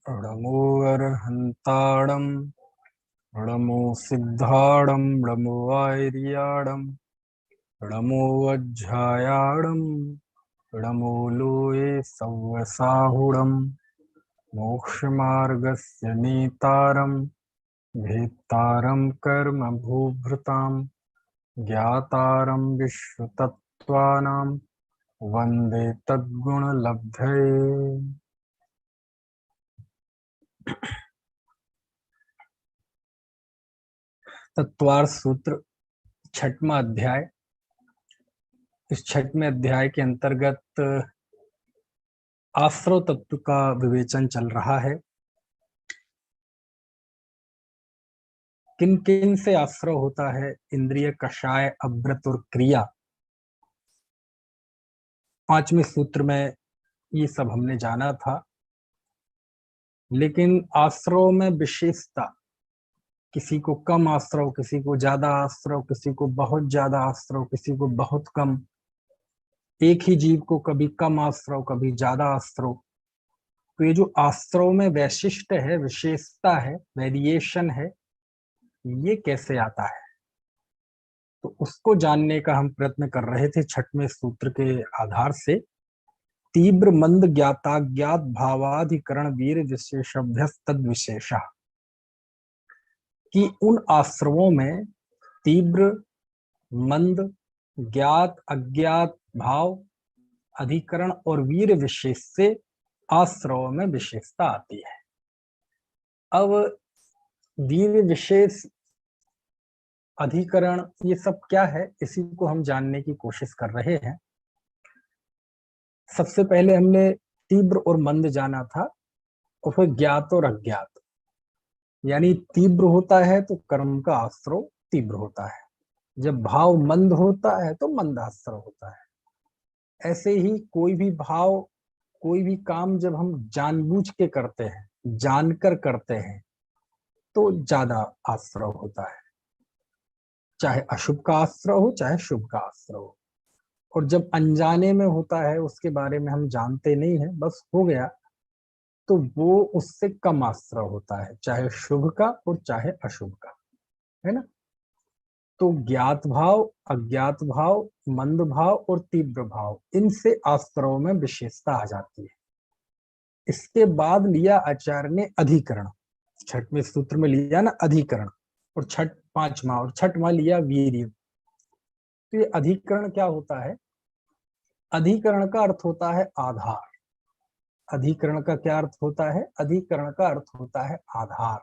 णमो अर्हन्ताडं णमो सिद्धाडं णमो आर्याडं णमो वज्झायाडं णमो लोये सव्वसाहुडं मोक्षमार्गस्य नेतारं भेत्तारं कर्म भूभृतां ज्ञातारं विश्वतत्त्वानां वन्दे तद्गुणलब्धये। तत्वार्थ सूत्र छठवां अध्याय। इस छठवें अध्याय के अंतर्गत आश्रव तत्व का विवेचन चल रहा है। किन किन से आश्रव होता है, इंद्रिय, कषाय, अव्रत और क्रिया। पांचवें सूत्र में ये सब हमने जाना था, लेकिन आश्रव में विशेषता, किसी को कम आश्रव, किसी को ज्यादा आश्रव, किसी को बहुत ज्यादा आश्रव, किसी को बहुत कम, एक ही जीव को कभी कम आश्रव कभी ज्यादा आश्रव। तो ये जो आश्रव में वैशिष्ट है, विशेषता है, वेरिएशन है, ये कैसे आता है, तो उसको जानने का हम प्रयत्न कर रहे थे छठवें सूत्र के आधार से। तीव्र मंद ज्ञाताज्ञात भावाधिकरण वीर विशेषभ्य तद विशेषा, कि उन आश्रवों में तीव्र, मंद, ज्ञात, अज्ञात भाव, अधिकरण और वीर विशेष से आश्रव में विशेषता आती है। अब वीर विशेष, अधिकरण, ये सब क्या है, इसी को हम जानने की कोशिश कर रहे हैं। सबसे पहले हमने तीव्र और मंद जाना था, और फिर ज्ञात और अज्ञात। यानी तीव्र होता है तो कर्म का आश्रव तीव्र होता है, जब भाव मंद होता है तो मंद आश्रव होता है। ऐसे ही कोई भी भाव, कोई भी काम जब हम जानबूझ के करते हैं, जानकर करते हैं, तो ज्यादा आश्रव होता है, चाहे अशुभ का आश्रव हो चाहे शुभ का आश्रव हो। और जब अनजाने में होता है, उसके बारे में हम जानते नहीं है, बस हो गया, तो वो उससे कम आश्रव होता है, चाहे शुभ का और चाहे अशुभ का, है ना। तो ज्ञात भाव, अज्ञात भाव, मंद भाव और तीव्र भाव, इनसे आश्रव में विशेषता आ जाती है। इसके बाद लिया आचार्य ने अधिकरण, छठवें सूत्र में लिया ना अधिकरण, और पांचवा और छठवां लिया वीर्य। तो ये अधिकरण क्या होता है? अधिकरण का अर्थ होता है आधार। अधिकरण का क्या अर्थ होता है? अधिकरण का अर्थ होता है आधार।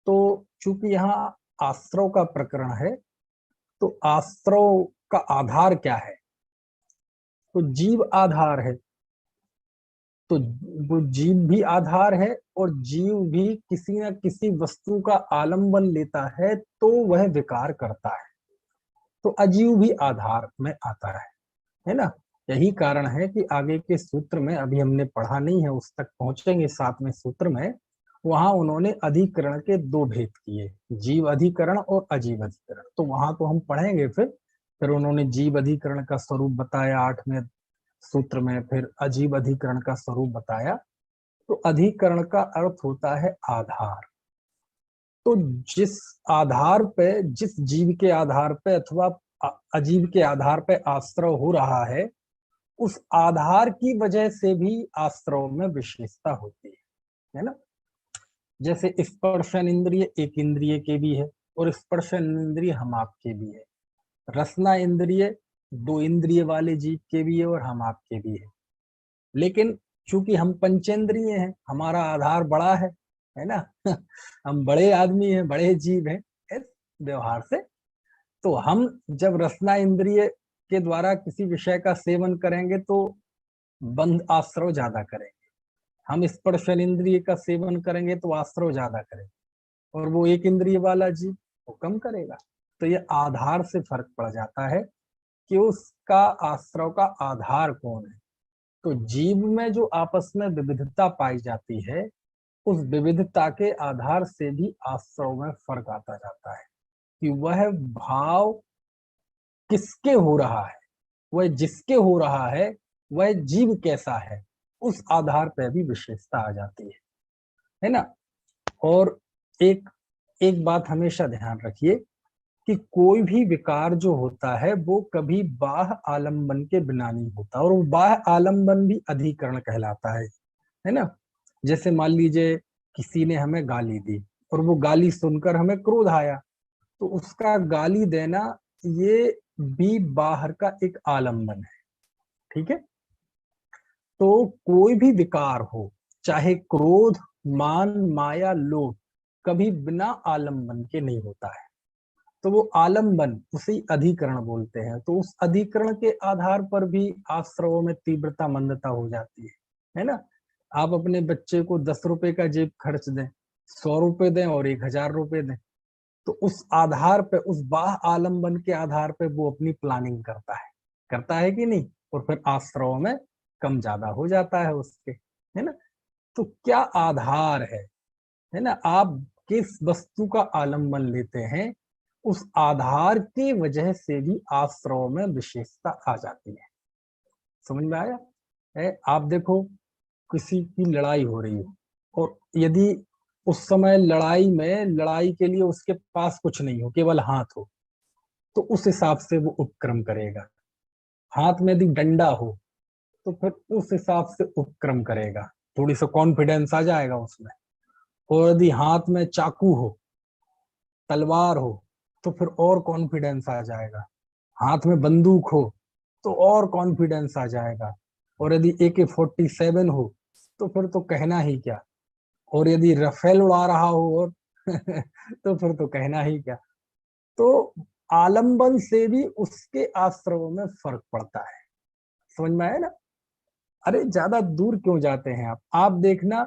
तो चूंकि यहाँ आश्रव का प्रकरण है, तो आश्रव का आधार क्या है? तो जीव आधार है। तो वो जीव भी आधार है, और जीव भी किसी न किसी वस्तु का आलंबन लेता है तो वह विकार करता है। तो अजीव भी आधार में आता है ना। यही कारण है कि आगे के सूत्र में, अभी हमने पढ़ा नहीं है, उस तक पहुंचेंगे सातवें सूत्र में, वहां उन्होंने अधिकरण के दो भेद किए, जीव अधिकरण और अजीव अधिकरण। तो वहां तो हम पढ़ेंगे। फिर उन्होंने जीव अधिकरण का स्वरूप बताया आठवें सूत्र में, फिर अजीव अधिकरण का स्वरूप बताया। तो अधिकरण का अर्थ होता है आधार। तो जिस आधार पे, जिस जीव के आधार पे अथवा अजीव के आधार पे आश्रव हो रहा है, उस आधार की वजह से भी आश्रव में विशेषता होती है ना। जैसे स्पर्शन इंद्रिय एक इंद्रिय के भी है, और स्पर्शन इंद्रिय हम आपके भी है। रसना इंद्रिय दो इंद्रिय वाले जीव के भी है और हम आपके भी है। लेकिन चूंकि हम पंचेंद्रिय हैं, हमारा आधार बड़ा है ना हम बड़े आदमी हैं, बड़े जीव हैं इस व्यवहार से। तो हम जब रसना इंद्रिय के द्वारा किसी विषय का सेवन करेंगे तो बंध आश्रव ज्यादा करेंगे। हम स्पर्शन इंद्रिय का सेवन करेंगे तो आश्रव ज्यादा करेंगे, और वो एक इंद्रिय वाला जीव वो कम करेगा। तो ये आधार से फर्क पड़ जाता है कि उसका आश्रव का आधार कौन है। तो जीव में जो आपस में विविधता पाई जाती है, उस विविधता के आधार से भी आश्रव में फर्क आता जाता है कि वह भाव किसके हो रहा है, वह जिसके हो रहा है, वह जीव कैसा है, उस आधार पर भी विशेषता आ जाती है। है ना। और एक एक बात हमेशा ध्यान रखिए कि कोई भी विकार जो होता है वो कभी बाह्य आलम्बन के बिना नहीं होता, और वो बाह्य आलम्बन भी अधिकरण कहलाता है ना। जैसे मान लीजिए किसी ने हमें गाली दी और वो गाली सुनकर हमें क्रोध आया, तो उसका गाली देना ये भी बाहर का एक आलम्बन है। ठीक है। तो कोई भी विकार हो, चाहे क्रोध, मान, माया, लोभ, कभी बिना आलम्बन के नहीं होता है। तो वो आलम्बन उसी अधिकरण बोलते हैं। तो उस अधिकरण के आधार पर भी आश्रवों में तीव्रता मंदता हो जाती है ना। आप अपने बच्चे को 10 रुपए का जेब खर्च दें, 100 रुपए दें और 1000 रुपए दें, तो उस आधार पे, उस बाह्य आलम्बन के आधार पे वो अपनी प्लानिंग करता है कि नहीं। और फिर आश्रव में कम ज्यादा हो जाता है उसके, है ना। तो क्या आधार है ना। आप किस वस्तु का आलम्बन लेते हैं, उस आधार की वजह से भी आश्रव में विशेषता आ जाती है। समझ में आया है। आप देखो किसी की लड़ाई हो रही हो, और यदि उस समय लड़ाई के लिए उसके पास कुछ नहीं हो, केवल हाथ हो, तो उस हिसाब से वो उपक्रम करेगा। हाथ में यदि डंडा हो तो फिर उस हिसाब से उपक्रम करेगा, थोड़ी सा कॉन्फिडेंस आ जाएगा उसमें। और यदि हाथ में चाकू हो, तलवार हो, तो फिर और कॉन्फिडेंस आ जाएगा। हाथ में बंदूक हो तो और कॉन्फिडेंस आ जाएगा। और यदि AK-47 हो तो फिर तो कहना ही क्या। और यदि रफेल उड़ा रहा हो और तो फिर तो कहना ही क्या। तो आलंबन से भी उसके आश्रवों में फर्क पड़ता है। समझ में आया ना। अरे ज्यादा दूर क्यों जाते हैं आप देखना।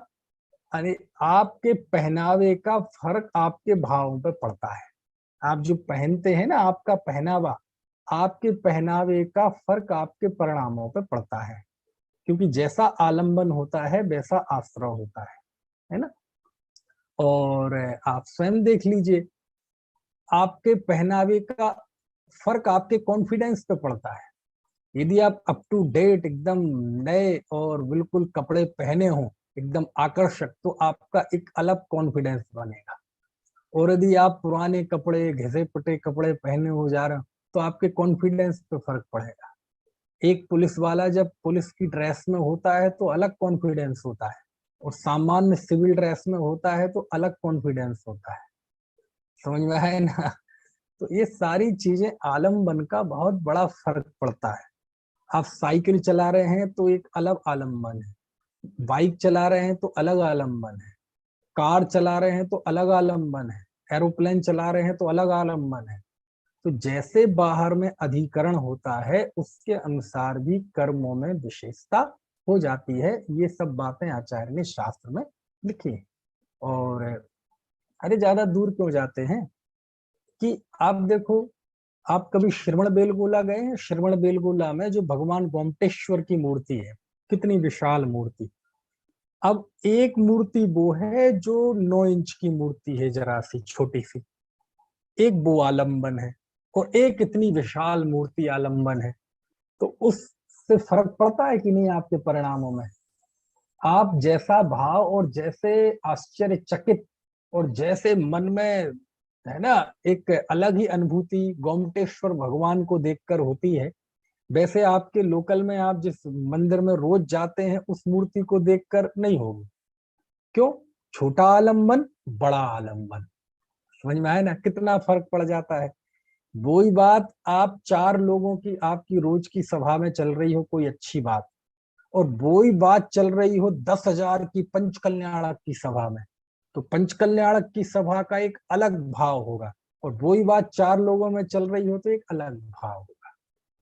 अरे आपके पहनावे का फर्क आपके भावों पे पड़ता है। आप जो पहनते हैं ना, आपका पहनावा, आपके पहनावे का फर्क आपके परिणामों पे पड़ता है। क्योंकि जैसा आलंबन होता है वैसा आश्रय होता है ना। और आप स्वयं देख लीजिए, आपके पहनावे का फर्क आपके कॉन्फिडेंस पे पड़ता है। यदि आप अप टू डेट एकदम नए और बिल्कुल कपड़े पहने हो, एकदम आकर्षक, तो आपका एक अलग कॉन्फिडेंस बनेगा। और यदि आप पुराने कपड़े, घिसे पिटे कपड़े पहने हो जा रहे हो, तो आपके कॉन्फिडेंस पे फर्क पड़ेगा। एक पुलिस वाला जब पुलिस की ड्रेस में होता है तो अलग कॉन्फिडेंस होता है, और सामान्य सिविल ड्रेस में होता है तो अलग कॉन्फिडेंस होता है। समझ में है ना। तो ये सारी चीजें आलम्बन का बहुत बड़ा फर्क पड़ता है। आप साइकिल चला रहे हैं तो एक अलग आलम्बन है, बाइक चला रहे हैं तो अलग आलम्बन है, कार चला रहे हैं तो अलग आलम्बन है, एरोप्लेन चला रहे हैं तो अलग आलम्बन है। तो जैसे बाहर में अधिकरण होता है उसके अनुसार भी कर्मों में विशेषता हो जाती है। ये सब बातें आचार्य ने शास्त्र में लिखी है। और अरे ज्यादा दूर क्यों जाते हैं कि आप देखो, आप कभी श्रवण बेलगोला गए हैं। श्रवण बेलगोला में जो भगवान गोमटेश्वर की मूर्ति है, कितनी विशाल मूर्ति। अब एक मूर्ति वो है जो 9 इंच की मूर्ति है, जरा सी छोटी सी, एक वो आलम्बन है। और एक इतनी विशाल मूर्ति आलम्बन है। तो उससे फर्क पड़ता है कि नहीं आपके परिणामों में। आप जैसा भाव और जैसे आश्चर्यचकित और जैसे मन में, है ना, एक अलग ही अनुभूति गोमटेश्वर भगवान को देखकर होती है, वैसे आपके लोकल में आप जिस मंदिर में रोज जाते हैं उस मूर्ति को देखकर नहीं होगी। क्यों? छोटा आलम्बन, बड़ा आलम्बन। समझ में आया ना कितना फर्क पड़ जाता है। वही बात आप 4 लोगों की, आपकी रोज की सभा में चल रही हो कोई अच्छी बात, और वही बात चल रही हो 10,000 की पंचकल्याणक की सभा में, तो पंचकल्याणक की सभा का एक अलग भाव होगा। और वही बात 4 लोगों में चल रही हो तो एक अलग भाव होगा।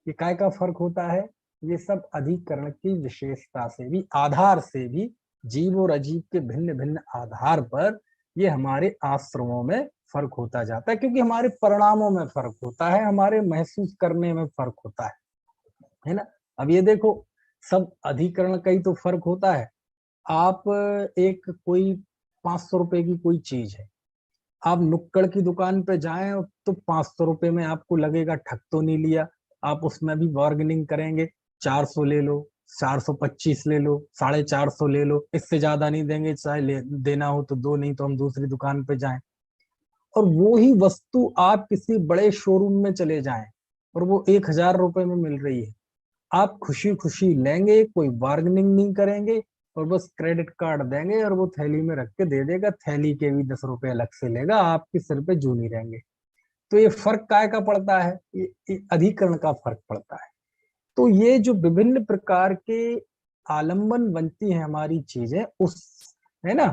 ये काय का फर्क होता है। ये सब अधिकरण की विशेषता से भी, आधार से भी, जीव और अजीव के भिन्न भिन्न आधार पर ये हमारे आश्रमों में फर्क होता जाता है। क्योंकि हमारे परिणामों में फर्क होता है, हमारे महसूस करने में फर्क होता है ना। अब ये देखो, सब अधिकरण का ही तो फर्क होता है। आप एक कोई 500 रुपए की कोई चीज है, आप नुक्कड़ की दुकान पे जाएं तो 500 रुपए में आपको लगेगा ठग तो नहीं लिया। आप उसमें भी बार्गेनिंग करेंगे, 400 ले लो, 425 ले लो, 450 ले लो, इससे ज्यादा नहीं देंगे, चाहे देना हो तो दो, नहीं तो हम दूसरी दुकान पे जाएं। और वो ही वस्तु आप किसी बड़े शोरूम में चले जाएं और वो 1,000 रुपए में मिल रही है, आप खुशी खुशी लेंगे, कोई बार्गेनिंग नहीं करेंगे और बस क्रेडिट कार्ड देंगे और वो थैली में रख के दे देगा, थैली के भी 10 रुपए अलग से लेगा, आपके सिर पे जू नहीं रहेंगे। तो ये फर्क काय का पड़ता है? ये अधिकरण का फर्क पड़ता है। तो ये जो विभिन्न प्रकार के आलम्बन बनती है हमारी चीजें, उस, है ना,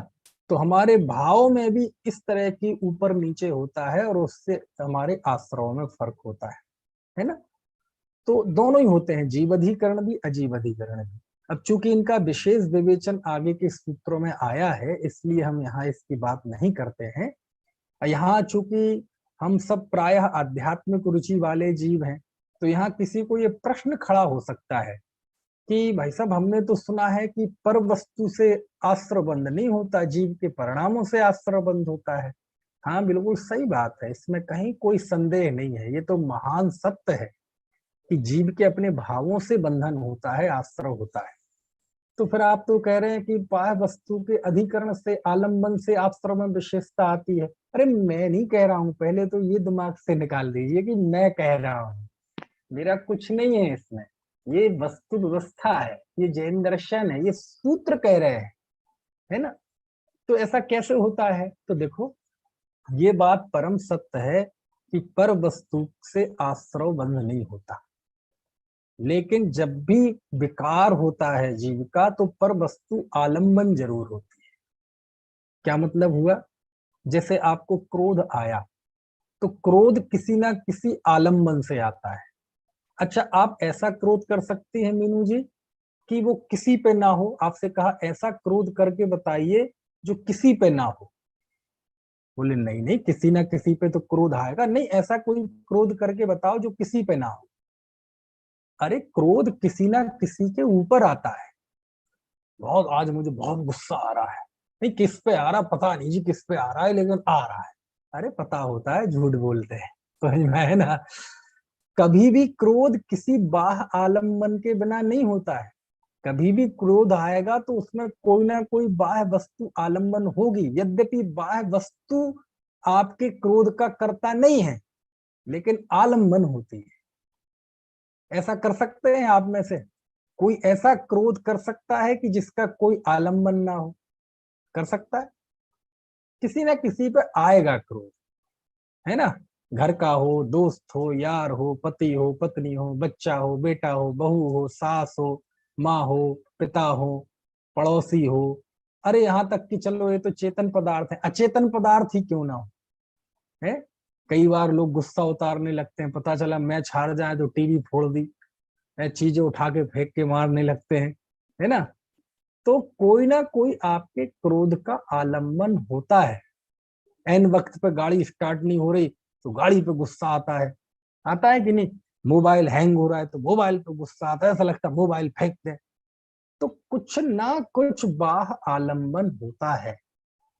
तो हमारे भाव में भी इस तरह की ऊपर नीचे होता है और उससे हमारे आश्रयों में फर्क होता है ना। तो दोनों ही होते हैं, जीव अधिकरण भी अजीव अधिकरण भी। अब चूंकि इनका विशेष विवेचन आगे के सूत्रों में आया है, इसलिए हम यहाँ इसकी बात नहीं करते हैं। यहाँ चूंकि हम सब प्रायः आध्यात्मिक रुचि वाले जीव हैं, तो यहाँ किसी को ये प्रश्न खड़ा हो सकता है कि भाई साहब, हमने तो सुना है कि पर वस्तु से आश्रयबंध नहीं होता, जीव के परिणामों से आश्रयबंध होता है। हाँ, बिल्कुल सही बात है, इसमें कहीं कोई संदेह नहीं है, ये तो महान सत्य है कि जीव के अपने भावों से बंधन होता है, आश्रय होता है। तो फिर आप तो कह रहे हैं कि बाह्य वस्तु के अधिकरण से, आलम्बन से आश्रय में विशेषता आती है। अरे मैं नहीं कह रहा हूं, पहले तो ये दिमाग से निकाल दीजिए कि मैं कह रहा हूं, मेरा कुछ नहीं है इसमें, ये वस्तु व्यवस्था है, ये जैन दर्शन है, ये सूत्र कह रहे हैं, है ना। तो ऐसा कैसे होता है? तो देखो, ये बात परम सत्य है कि पर वस्तु से आश्रय बंध नहीं होता, लेकिन जब भी विकार होता है जीव का, तो पर वस्तु आलम्बन जरूर होती है। क्या मतलब हुआ? जैसे आपको क्रोध आया, तो क्रोध किसी ना किसी आलम्बन से आता है। अच्छा, आप ऐसा क्रोध कर सकती हैं मीनू जी कि वो किसी पे ना हो, आपसे कहा ऐसा क्रोध करके बताइए जो किसी पे ना हो, बोले नहीं नहीं, किसी ना किसी पे तो क्रोध आएगा, नहीं ऐसा कोई क्रोध करके बताओ जो किसी पे ना हो। अरे क्रोध किसी ना किसी के ऊपर आता है। बहुत, आज मुझे बहुत गुस्सा आ रहा है, नहीं किस पे आ रहा पता नहीं जी, किस पे आ रहा है लेकिन आ रहा है। अरे पता होता है, झूठ बोलते हैं, समझ में है ना। कभी भी क्रोध किसी बाह्य आलम्बन के बिना नहीं होता है। कभी भी क्रोध आएगा तो उसमें कोई ना कोई बाह्य वस्तु आलम्बन होगी, यद्यपि बाह्य वस्तु आपके क्रोध का कर्ता नहीं है, लेकिन आलम्बन होती है। ऐसा कर सकते हैं आप में से कोई ऐसा क्रोध कर सकता है कि जिसका कोई आलम्बन ना हो? कर सकता है? किसी ना किसी पे आएगा क्रोध, है ना। घर का हो, दोस्त हो, यार हो, पति हो, पत्नी हो, बच्चा हो, बेटा हो, बहू हो, सास हो, माँ हो, पिता हो, पड़ोसी हो। अरे यहाँ तक कि चलो, ये तो चेतन पदार्थ है, अचेतन पदार्थ ही क्यों ना हो, है। कई बार लोग गुस्सा उतारने लगते हैं, पता चला मैच हार जाए तो टीवी फोड़ दी, चीजें उठा के फेंक के मारने लगते हैं, है ना। तो कोई ना कोई आपके क्रोध का आलम्बन होता है। एन वक्त पे गाड़ी स्टार्ट नहीं हो रही तो गाड़ी पे गुस्सा आता है कि नहीं। मोबाइल हैंग हो रहा है तो मोबाइल पे गुस्सा आता है, ऐसा लगता है मोबाइल फेंक दे। तो कुछ ना कुछ बाह्य आलम्बन होता है।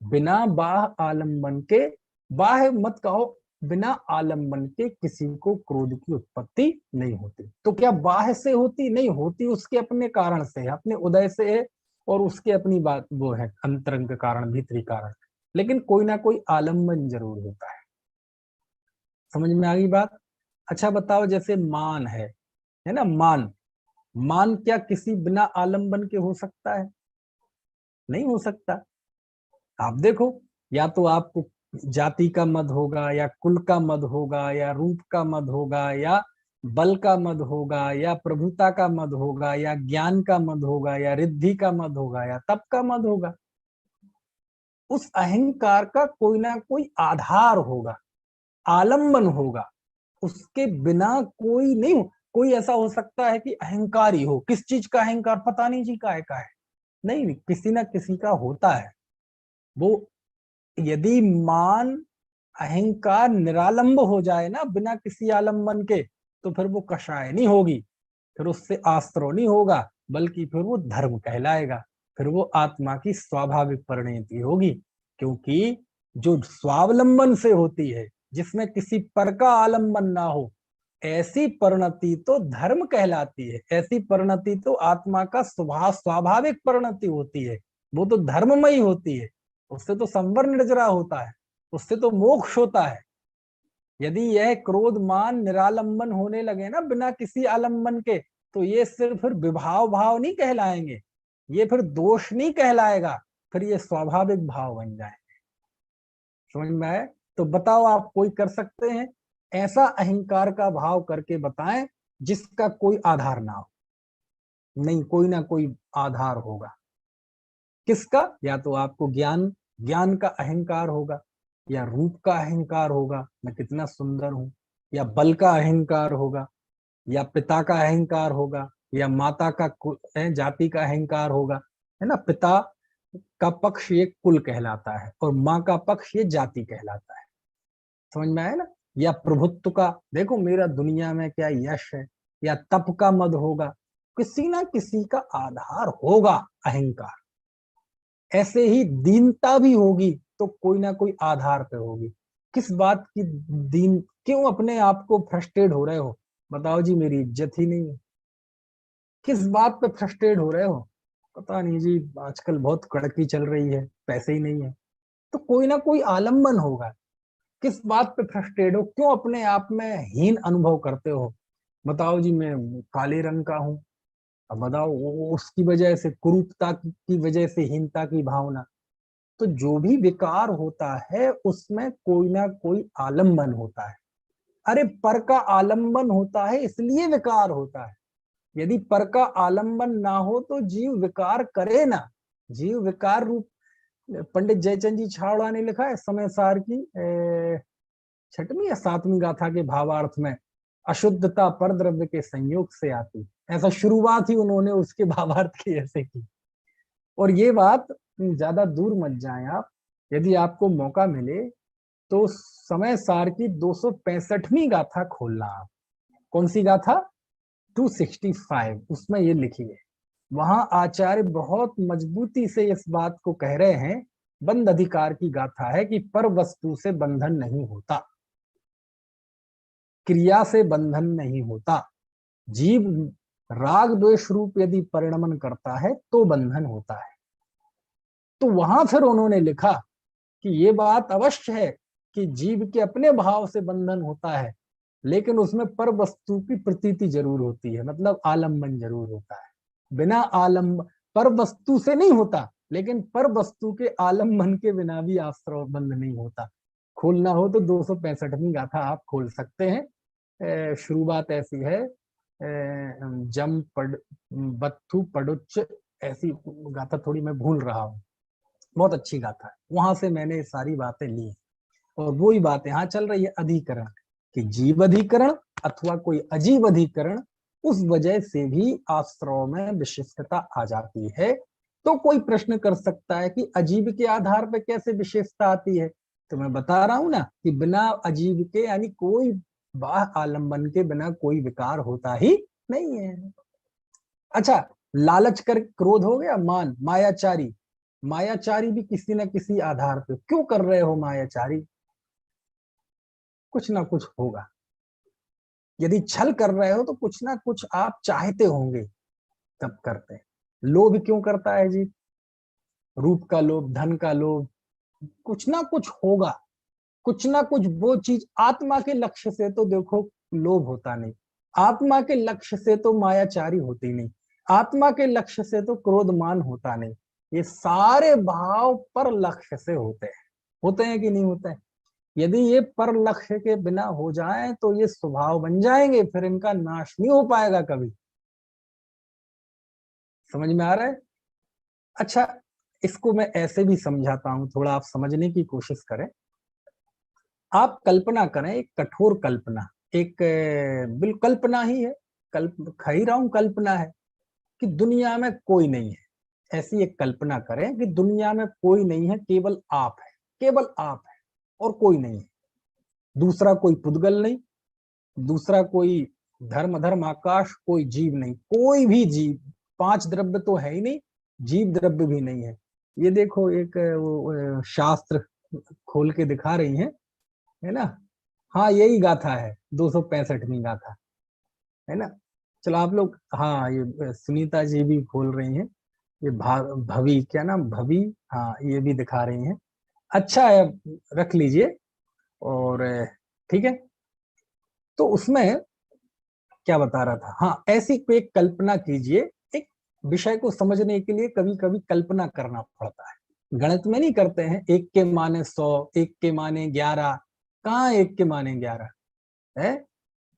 बिना बाह्य आलम्बन के, बाह्य मत कहो, बिना आलम्बन के किसी को क्रोध की उत्पत्ति नहीं होती। तो क्या बाह्य से होती? नहीं होती, उसके अपने कारण से है, अपने उदय से है, और उसके अपनी बात वो है, अंतरंग कारण, भीतरी कारण। लेकिन कोई ना कोई आलम्बन जरूर होता है। समझ में आ गई बात? अच्छा बताओ, जैसे मान है ना, मान, मान क्या किसी बिना आलम्बन के हो सकता है? नहीं हो सकता। आप देखो, या तो आपको जाति का मद होगा, या कुल का मद होगा, या रूप का मद होगा, या बल का मद होगा, या प्रभुता का मद होगा, या ज्ञान का मद होगा, या रिद्धि का मद होगा, या तप का मद होगा। उस अहंकार का कोई ना कोई आधार होगा, आलम्बन होगा, उसके बिना कोई नहीं हो। कोई ऐसा हो सकता है कि अहंकारी हो, किस चीज का अहंकार पता नहीं जी, का है, नहीं, किसी ना किसी का होता है वो। यदि मान, अहंकार निरालंब हो जाए ना, बिना किसी आलम्बन के, तो फिर वो कषाय नहीं होगी, फिर उससे आस्त्रो नहीं होगा, बल्कि फिर वो धर्म कहलाएगा, फिर वो आत्मा की स्वाभाविक परिणति होगी। क्योंकि जो स्वावलंबन से होती है, जिसमें किसी पर का आलम्बन ना हो, ऐसी परिणति तो धर्म कहलाती है, ऐसी परिणति तो आत्मा का स्वाभाविक परिणति होती है, वो तो धर्ममयी होती है, उससे तो संवर निर्जरा होता है, उससे तो मोक्ष होता है। यदि यह क्रोध मान निरालंबन होने लगे ना बिना किसी आलंबन के, तो ये सिर्फ फिर विभाव भाव नहीं कहलाएंगे, ये फिर दोष नहीं कहलाएगा, फिर ये स्वाभाविक भाव बन जाएंगे। समझ में आए? तो बताओ, आप कोई कर सकते हैं ऐसा अहंकार का भाव करके बताएं जिसका कोई आधार ना हो? नहीं, कोई ना कोई आधार होगा। किसका? या तो आपको ज्ञान ज्ञान का अहंकार होगा, या रूप का अहंकार होगा, मैं कितना सुंदर हूं, या बल का अहंकार होगा, या पिता का अहंकार होगा, या माता का जाति का अहंकार होगा, है ना। पिता का पक्ष ये कुल कहलाता है और माँ का पक्ष ये जाति कहलाता है। समझ में आया ना? या प्रभुत्व का, देखो मेरा दुनिया में क्या यश है, या तप का मद होगा, किसी ना किसी का आधार होगा अहंकार। ऐसे ही दीनता भी होगी तो कोई ना कोई आधार पे होगी। किस बात की दीन, क्यों अपने आप को फ्रस्ट्रेट हो रहे हो? बताओ जी, मेरी इज्जत ही नहीं है। किस बात पे फ्रस्ट्रेट हो रहे हो? पता नहीं जी, आजकल बहुत कड़की चल रही है, पैसे ही नहीं है। तो कोई ना कोई आलम्बन होगा। किस बात पे फ्रस्ट्रेट हो? क्यों अपने आप में हीन अनुभव करते हो? बताओ जी, मैं काले रंग का हूँ, अब बताओ उसकी वजह से, कुरूपता की वजह से हीनता की भावना। तो जो भी विकार होता है उसमें कोई ना कोई आलम्बन होता है। अरे पर का आलम्बन होता है इसलिए विकार होता है। यदि पर का आलम्बन ना हो तो जीव विकार करे ना। जीव विकार रूप, पंडित जयचंद जी छावड़ा ने लिखा है समय सार की 6वीं या 7वीं गाथा के भावार्थ में, अशुद्धता पर द्रव्य के संयोग से आती। ऐसा शुरुआत ही उन्होंने उसके भावार्थ की ऐसे की। और ये बात ज्यादा दूर मत जाएं आप, यदि आपको मौका मिले तो समय सार की 265वीं गाथा खोलना आप। कौन सी गाथा? 265, उसमें ये लिखी है। वहां आचार्य बहुत मजबूती से इस बात को कह रहे हैं, बंध अधिकार की गाथा है, कि पर वस्तु से बंधन नहीं होता, क्रिया से बंधन नहीं होता। जीव राग द्वेष रूप यदि परिणमन करता है तो बंधन होता है। तो वहां फिर उन्होंने लिखा कि ये बात अवश्य है कि जीव के अपने भाव से बंधन होता है, लेकिन उसमें पर वस्तु की प्रतीति जरूर होती है, मतलब आलम्बन जरूर होता है। बिना आलम्बन, पर वस्तु से नहीं होता, लेकिन पर वस्तु के आलम्बन के बिना भी आश्रय बंध नहीं होता। खोलना हो तो 265वीं गाथा आप खोल सकते हैं। शुरुआत ऐसी है, जम पड बत्थु पडुच्च, ऐसी गाथा, थोड़ी मैं भूल रहा हूँ, बहुत अच्छी गाथा है। वहां से मैंने सारी बातें ली और वही बात यहाँ चल रही है, अधिकरण, कि जीव अधिकरण अथवा कोई अजीब अधिकरण, उस वजह से भी आश्रव में विशिष्टता आ जाती है। तो कोई प्रश्न कर सकता है कि अजीब के आधार पर कैसे विशेषता आती है? तो मैं बता रहा हूं ना कि बिना अजीब के, यानी कोई बाह्य आलम्बन के बिना कोई विकार होता ही नहीं है। अच्छा, लालच कर क्रोध हो गया, मान मायाचारी। मायाचारी भी किसी न किसी आधार पे। क्यों कर रहे हो मायाचारी? कुछ ना कुछ होगा। यदि छल कर रहे हो तो कुछ ना कुछ आप चाहते होंगे, तब करते हैं। लोभ क्यों करता है जी? रूप का लोभ, धन का लोभ, कुछ ना कुछ होगा, कुछ ना कुछ। वो चीज आत्मा के लक्ष्य से तो देखो लोभ होता नहीं, आत्मा के लक्ष्य से तो मायाचारी होती नहीं, आत्मा के लक्ष्य से तो क्रोधमान होता नहीं। ये सारे भाव पर लक्ष्य से होते हैं कि नहीं होते हैं? यदि ये पर लक्ष्य के बिना हो जाए तो ये स्वभाव बन जाएंगे, फिर इनका नाश नहीं हो पाएगा कभी। समझ में आ रहा है? अच्छा, इसको मैं ऐसे भी समझाता हूं, थोड़ा आप समझने की कोशिश करें। आप कल्पना करें, एक कठोर कल्पना, एक बिल्कुल कल्पना ही है, कल्प खा ही रहा हूं, कल्पना है कि दुनिया में कोई नहीं है। ऐसी एक कल्पना करें कि दुनिया में कोई नहीं है, केवल आप है, केवल आप है और कोई नहीं है। दूसरा कोई पुद्गल नहीं, दूसरा कोई धर्म धर्म आकाश, कोई जीव नहीं, कोई भी जीव। 5 द्रव्य तो है ही नहीं, जीव द्रव्य भी नहीं है। ये देखो, एक शास्त्र खोल के दिखा रही है ना, हाँ यही गाथा है, 265वीं गाथा है ना। चलो आप लोग, हाँ ये सुनीता जी भी खोल रही हैं, ये भवी, क्या नाम, भवी, हाँ ये भी दिखा रही हैं। अच्छा है, रख लीजिए। और ठीक है, तो उसमें क्या बता रहा था, हाँ ऐसी कोई एक कल्पना कीजिए। एक विषय को समझने के लिए कभी कभी कल्पना करना पड़ता है। गणित में नहीं करते हैं, एक के माने 100, एक के माने 11, कहाँ एक के माने 11 है।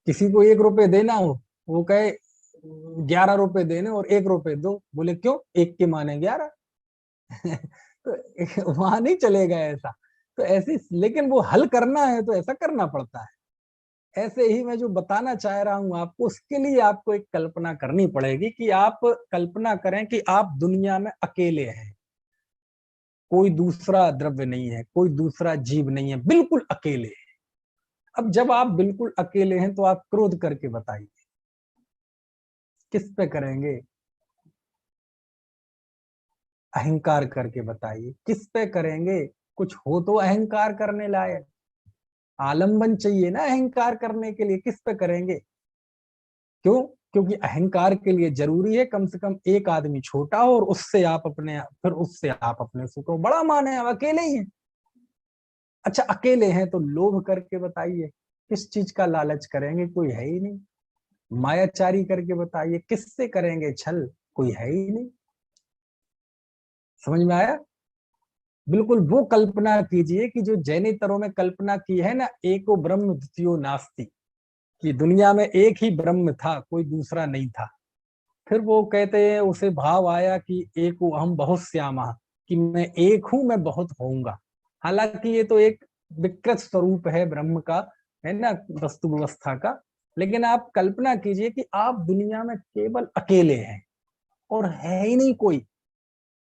किसी को 1 रुपए देना हो, वो कहे 11 रुपए देने और 1 रुपए दो, बोले क्यों, एक के माने 11। तो वहां नहीं चलेगा ऐसा। तो ऐसी, लेकिन वो हल करना है तो ऐसा करना पड़ता है। ऐसे ही मैं जो बताना चाह रहा हूं आपको, उसके लिए आपको एक कल्पना करनी पड़ेगी कि आप कल्पना करें कि आप दुनिया में अकेले हैं, कोई दूसरा द्रव्य नहीं है, कोई दूसरा जीव नहीं है, बिल्कुल अकेले हैं। अब जब आप बिल्कुल अकेले हैं तो आप क्रोध करके बताइए, किस पे करेंगे? अहंकार करके बताइए, किस पे करेंगे? कुछ हो तो अहंकार करने लायक, आलम्बन चाहिए ना अहंकार करने के लिए, किस पे करेंगे? क्यों? क्योंकि अहंकार के लिए जरूरी है कम से कम एक आदमी छोटा हो, और उससे आप अपने, फिर उससे आप अपने सुख को बड़ा माने, अब अकेले ही हैं। अच्छा अकेले हैं तो लोभ करके बताइए, किस चीज का लालच करेंगे? कोई है ही नहीं। मायाचारी करके बताइए, किससे करेंगे छल? कोई है ही नहीं। समझ में आया? बिल्कुल वो कल्पना कीजिए कि जो जैनेतरों में कल्पना की है ना, एको ब्रह्म द्वितीयो नास्ति, कि दुनिया में एक ही ब्रह्म था, कोई दूसरा नहीं था। फिर वो कहते हैं, उसे भाव आया कि एक हम बहुत श्यामा, कि मैं एक हूं, मैं बहुत होऊंगा। हालांकि ये तो एक विकृत स्वरूप है ब्रह्म का, है ना, वस्तु व्यवस्था का। लेकिन आप कल्पना कीजिए कि आप दुनिया में केवल अकेले हैं और है ही नहीं कोई,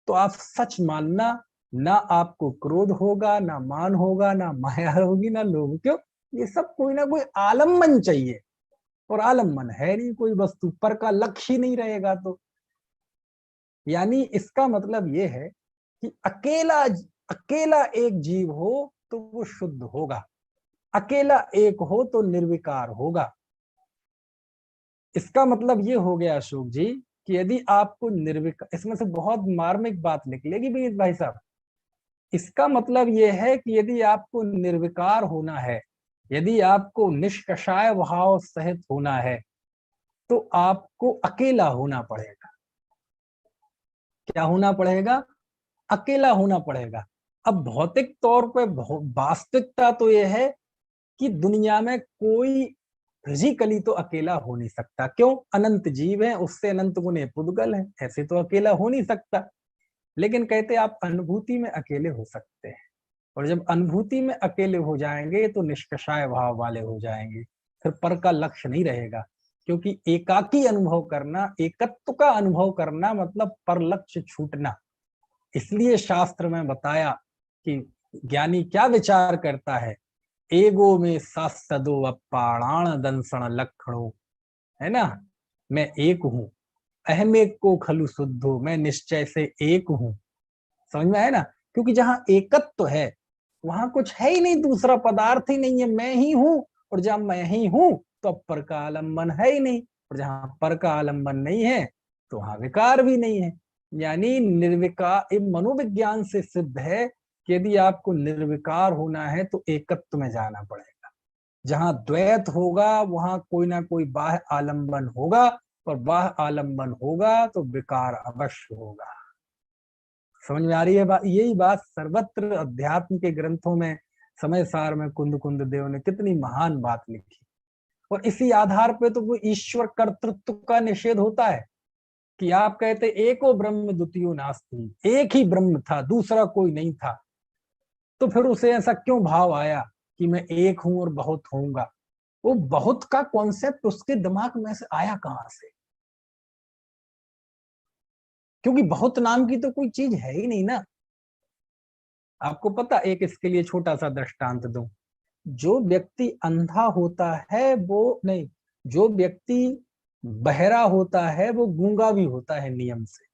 तो आप सच मानना, ना आपको क्रोध होगा, ना मान होगा, ना माया होगी, ना लोभ। क्यों? ये सब कोई ना कोई आलम्बन चाहिए, और आलम्बन है नहीं कोई वस्तु पर का लक्ष्य ही नहीं रहेगा। तो यानी इसका मतलब ये है कि अकेला, अकेला एक जीव हो तो वो शुद्ध होगा, अकेला एक हो तो निर्विकार होगा। इसका मतलब ये हो गया अशोक जी, कि यदि आपको निर्विकार, इसमें से बहुत मार्मिक बात निकलेगी विनीत भाई साहब। इसका मतलब यह है कि यदि आपको निर्विकार होना है, यदि आपको निष्कषाय भाव सहित होना है, तो आपको अकेला होना पड़ेगा। क्या होना पड़ेगा? अकेला होना पड़ेगा। अब भौतिक तौर पे वास्तविकता तो यह है कि दुनिया में कोई फिजिकली तो अकेला हो नहीं सकता। क्यों? अनंत जीव है, उससे अनंत गुने पुद्गल है, ऐसे तो अकेला हो नहीं सकता। लेकिन कहते आप अनुभूति में अकेले हो सकते हैं, और जब अनुभूति में अकेले हो जाएंगे तो निष्कषाय भाव वाले हो जाएंगे, फिर पर का लक्ष्य नहीं रहेगा। क्योंकि एकाकी अनुभव करना, एकत्व का अनुभव करना मतलब पर लक्ष्य छूटना। इसलिए शास्त्र में बताया कि ज्ञानी क्या विचार करता है, एगो में सदो अपाणान दंसण लक्षणों, है ना, मैं एक हूं, अहमेक को खलु शुद्धो, मैं निश्चय से एक हूं। समझ में आया ना? क्योंकि जहां एकत्व तो है, वहां कुछ है ही नहीं, दूसरा पदार्थ ही नहीं है, मैं ही हूं। और जहां मैं ही हूं तो अब पर का आलम्बन है ही नहीं, और जहां पर का आलम्बन नहीं है तो वहां विकार भी नहीं है। यानी निर्विकार, मनोविज्ञान से सिद्ध है कि यदि आपको निर्विकार होना है तो एकत्व में जाना पड़ेगा। जहां द्वैत होगा वहां कोई ना कोई बाह्य आलम्बन होगा, और बाह्य आलम्बन होगा तो विकार अवश्य होगा। समझ में आ रही है बात? यही बात सर्वत्र अध्यात्म के ग्रंथों में, समय सार में कुंद कुंद देव ने कितनी महान बात लिखी। और इसी आधार पे तो वो ईश्वर कर्तृत्व का निषेध होता है, कि आप कहते एको ब्रह्म द्वितीयो नास्ति, एक ही ब्रह्म था, दूसरा कोई नहीं था। तो फिर उसे ऐसा क्यों भाव आया कि मैं एक हूं और बहुत होऊंगा? वो बहुत का कॉन्सेप्ट उसके दिमाग में से आया कहां से? क्योंकि बहुत नाम की तो कोई चीज है ही नहीं ना। आपको पता, एक इसके लिए छोटा सा दृष्टांत दूं। जो व्यक्ति अंधा होता है वो नहीं, जो व्यक्ति बहरा होता है वो गूंगा भी होता है नियम से।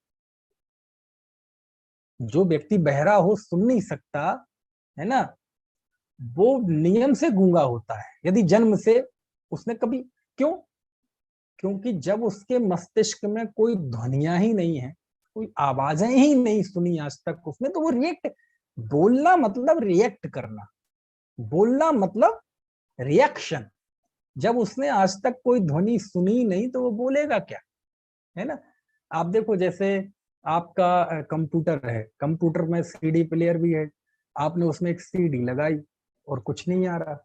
जो व्यक्ति बहरा हो, सुन नहीं सकता, है ना, वो नियम से गूंगा होता है यदि जन्म से उसने कभी, क्यों? क्योंकि जब उसके मस्तिष्क में कोई ध्वनियां ही नहीं है, कोई आवाजें ही नहीं सुनी आज तक उसने, तो वो रिएक्ट, बोलना मतलब रिएक्ट करना, बोलना मतलब रिएक्शन। जब उसने आज तक कोई ध्वनि सुनी नहीं तो वो बोलेगा क्या, है ना? आप देखो, जैसे आपका कंप्यूटर है, कंप्यूटर में सीडी प्लेयर भी है, आपने उसमें एक सीडी लगाई और कुछ नहीं आ रहा,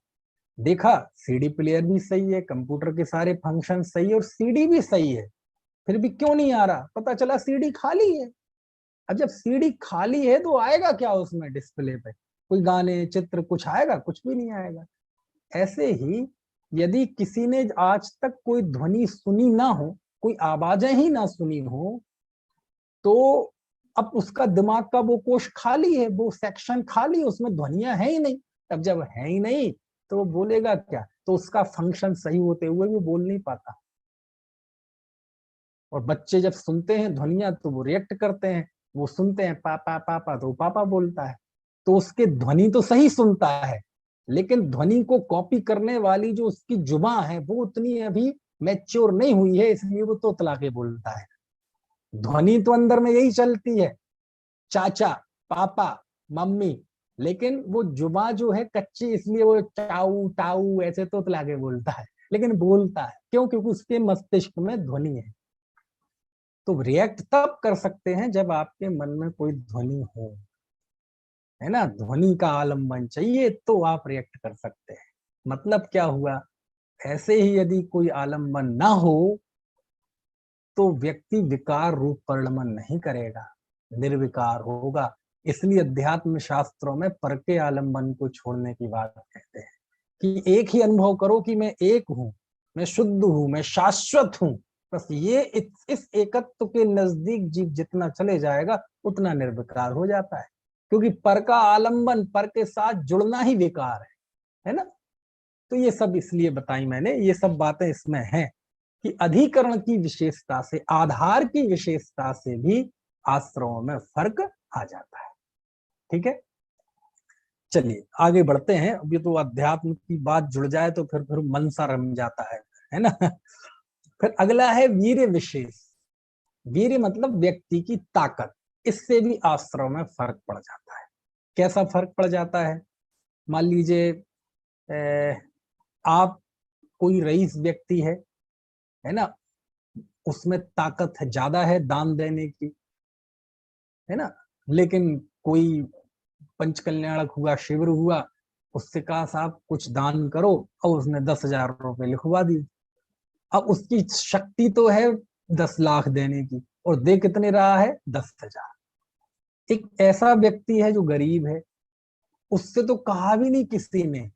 देखा सीडी प्लेयर भी सही है, कंप्यूटर के सारे फंक्शन सही है और सीडी भी सही है, फिर भी क्यों नहीं आ रहा? पता चला सीडी खाली है। अब जब सीडी खाली है तो आएगा क्या उसमें डिस्प्ले पे? कोई गाने चित्र कुछ आएगा? कुछ भी नहीं आएगा। ऐसे ही यदि किसी ने आज तक कोई ध्वनि सुनी ना हो, कोई आवाजें ही ना सुनी हो, तो अब उसका दिमाग का वो कोश खाली है, वो सेक्शन खाली है, उसमें ध्वनियां है ही नहीं। अब जब है ही नहीं तो वो बोलेगा क्या? तो उसका फंक्शन सही होते हुए भी बोल नहीं पाता। और बच्चे जब सुनते हैं ध्वनियां तो वो रिएक्ट करते हैं, वो सुनते हैं पापा पापा तो पापा बोलता है, तो उसके ध्वनि तो सही सुनता है, लेकिन ध्वनि को कॉपी करने वाली जो उसकी जुबान है वो उतनी अभी मैच्योर नहीं हुई है, इसलिए वो तोतला के बोलता है। ध्वनि तो अंदर में यही चलती है, चाचा पापा मम्मी, लेकिन वो जुबा जो है कच्ची, इसलिए वो टाऊ टाऊ ऐसे तोतला के बोलता है, लेकिन बोलता है क्यों? क्योंकि उसके मस्तिष्क में ध्वनि है। तो रिएक्ट तब कर सकते हैं जब आपके मन में कोई ध्वनि हो, है ना? ध्वनि का आलम्बन चाहिए तो आप रिएक्ट कर सकते हैं। मतलब क्या हुआ? ऐसे ही यदि कोई आलम्बन ना हो तो व्यक्ति विकार रूप परिणमन नहीं करेगा, निर्विकार होगा। इसलिए अध्यात्म शास्त्रों में पर के आलम्बन को छोड़ने की बात कहते हैं कि एक ही अनुभव करो कि मैं एक हूँ, मैं शुद्ध हूँ, मैं शाश्वत हूँ। बस ये इस एकत्व के नजदीक जीव जितना चले जाएगा उतना निर्विकार हो जाता है, क्योंकि पर का आलम्बन, पर के साथ जुड़ना ही बेकार है ना? तो ये सब इसलिए बताई मैंने, ये सब बातें इसमें हैं कि अधिकरण की विशेषता से, आधार की विशेषता से भी आश्रमों में फर्क आ जाता है। ठीक है, चलिए आगे बढ़ते हैं। अब ये तो अध्यात्म की बात जुड़ जाए तो फिर मन सा रम जाता है ना? फिर अगला है वीर्य विशेष। वीर्य मतलब व्यक्ति की ताकत, इससे भी आश्रम में फर्क पड़ जाता है। कैसा फर्क पड़ जाता है? मान लीजिए आप, कोई रईस व्यक्ति है ना, उसमें ताकत है, ज्यादा है दान देने की, है ना? लेकिन कोई पंचकल्याणक हुआ, शिविर हुआ, उससे कहा साहब कुछ दान करो, और उसने 10,000 रुपए लिखवा दी। अब उसकी शक्ति तो है 10 लाख देने की, और दे कितने रहा है? 10,000। एक ऐसा व्यक्ति है जो गरीब है, उससे तो कहा भी नहीं किसी ने,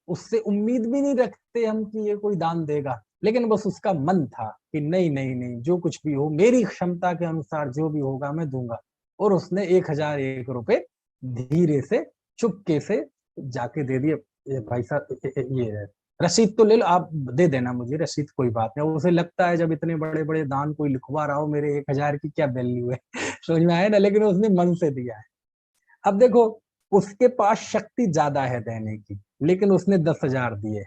उससे उम्मीद भी नहीं रखते हम कि ये कोई दान देगा, लेकिन बस उसका मन था कि नहीं नहीं नहीं, जो कुछ भी हो मेरी क्षमता के अनुसार जो भी होगा मैं दूंगा। और उसने 1,001 रुपए धीरे से चुपके से जाके दे दिए। ये भाई साहब, ये रसीद तो ले लो, आप दे देना मुझे रसीद, कोई बात नहीं। उसे लगता है जब इतने बड़े बड़े दान कोई लिखवा रहा हो, मेरे 1,000 की क्या वैल्यू है? समझ में आया ना? लेकिन उसने मन से दिया है। अब देखो, उसके पास शक्ति ज्यादा है देने की, लेकिन उसने 10,000 दिए,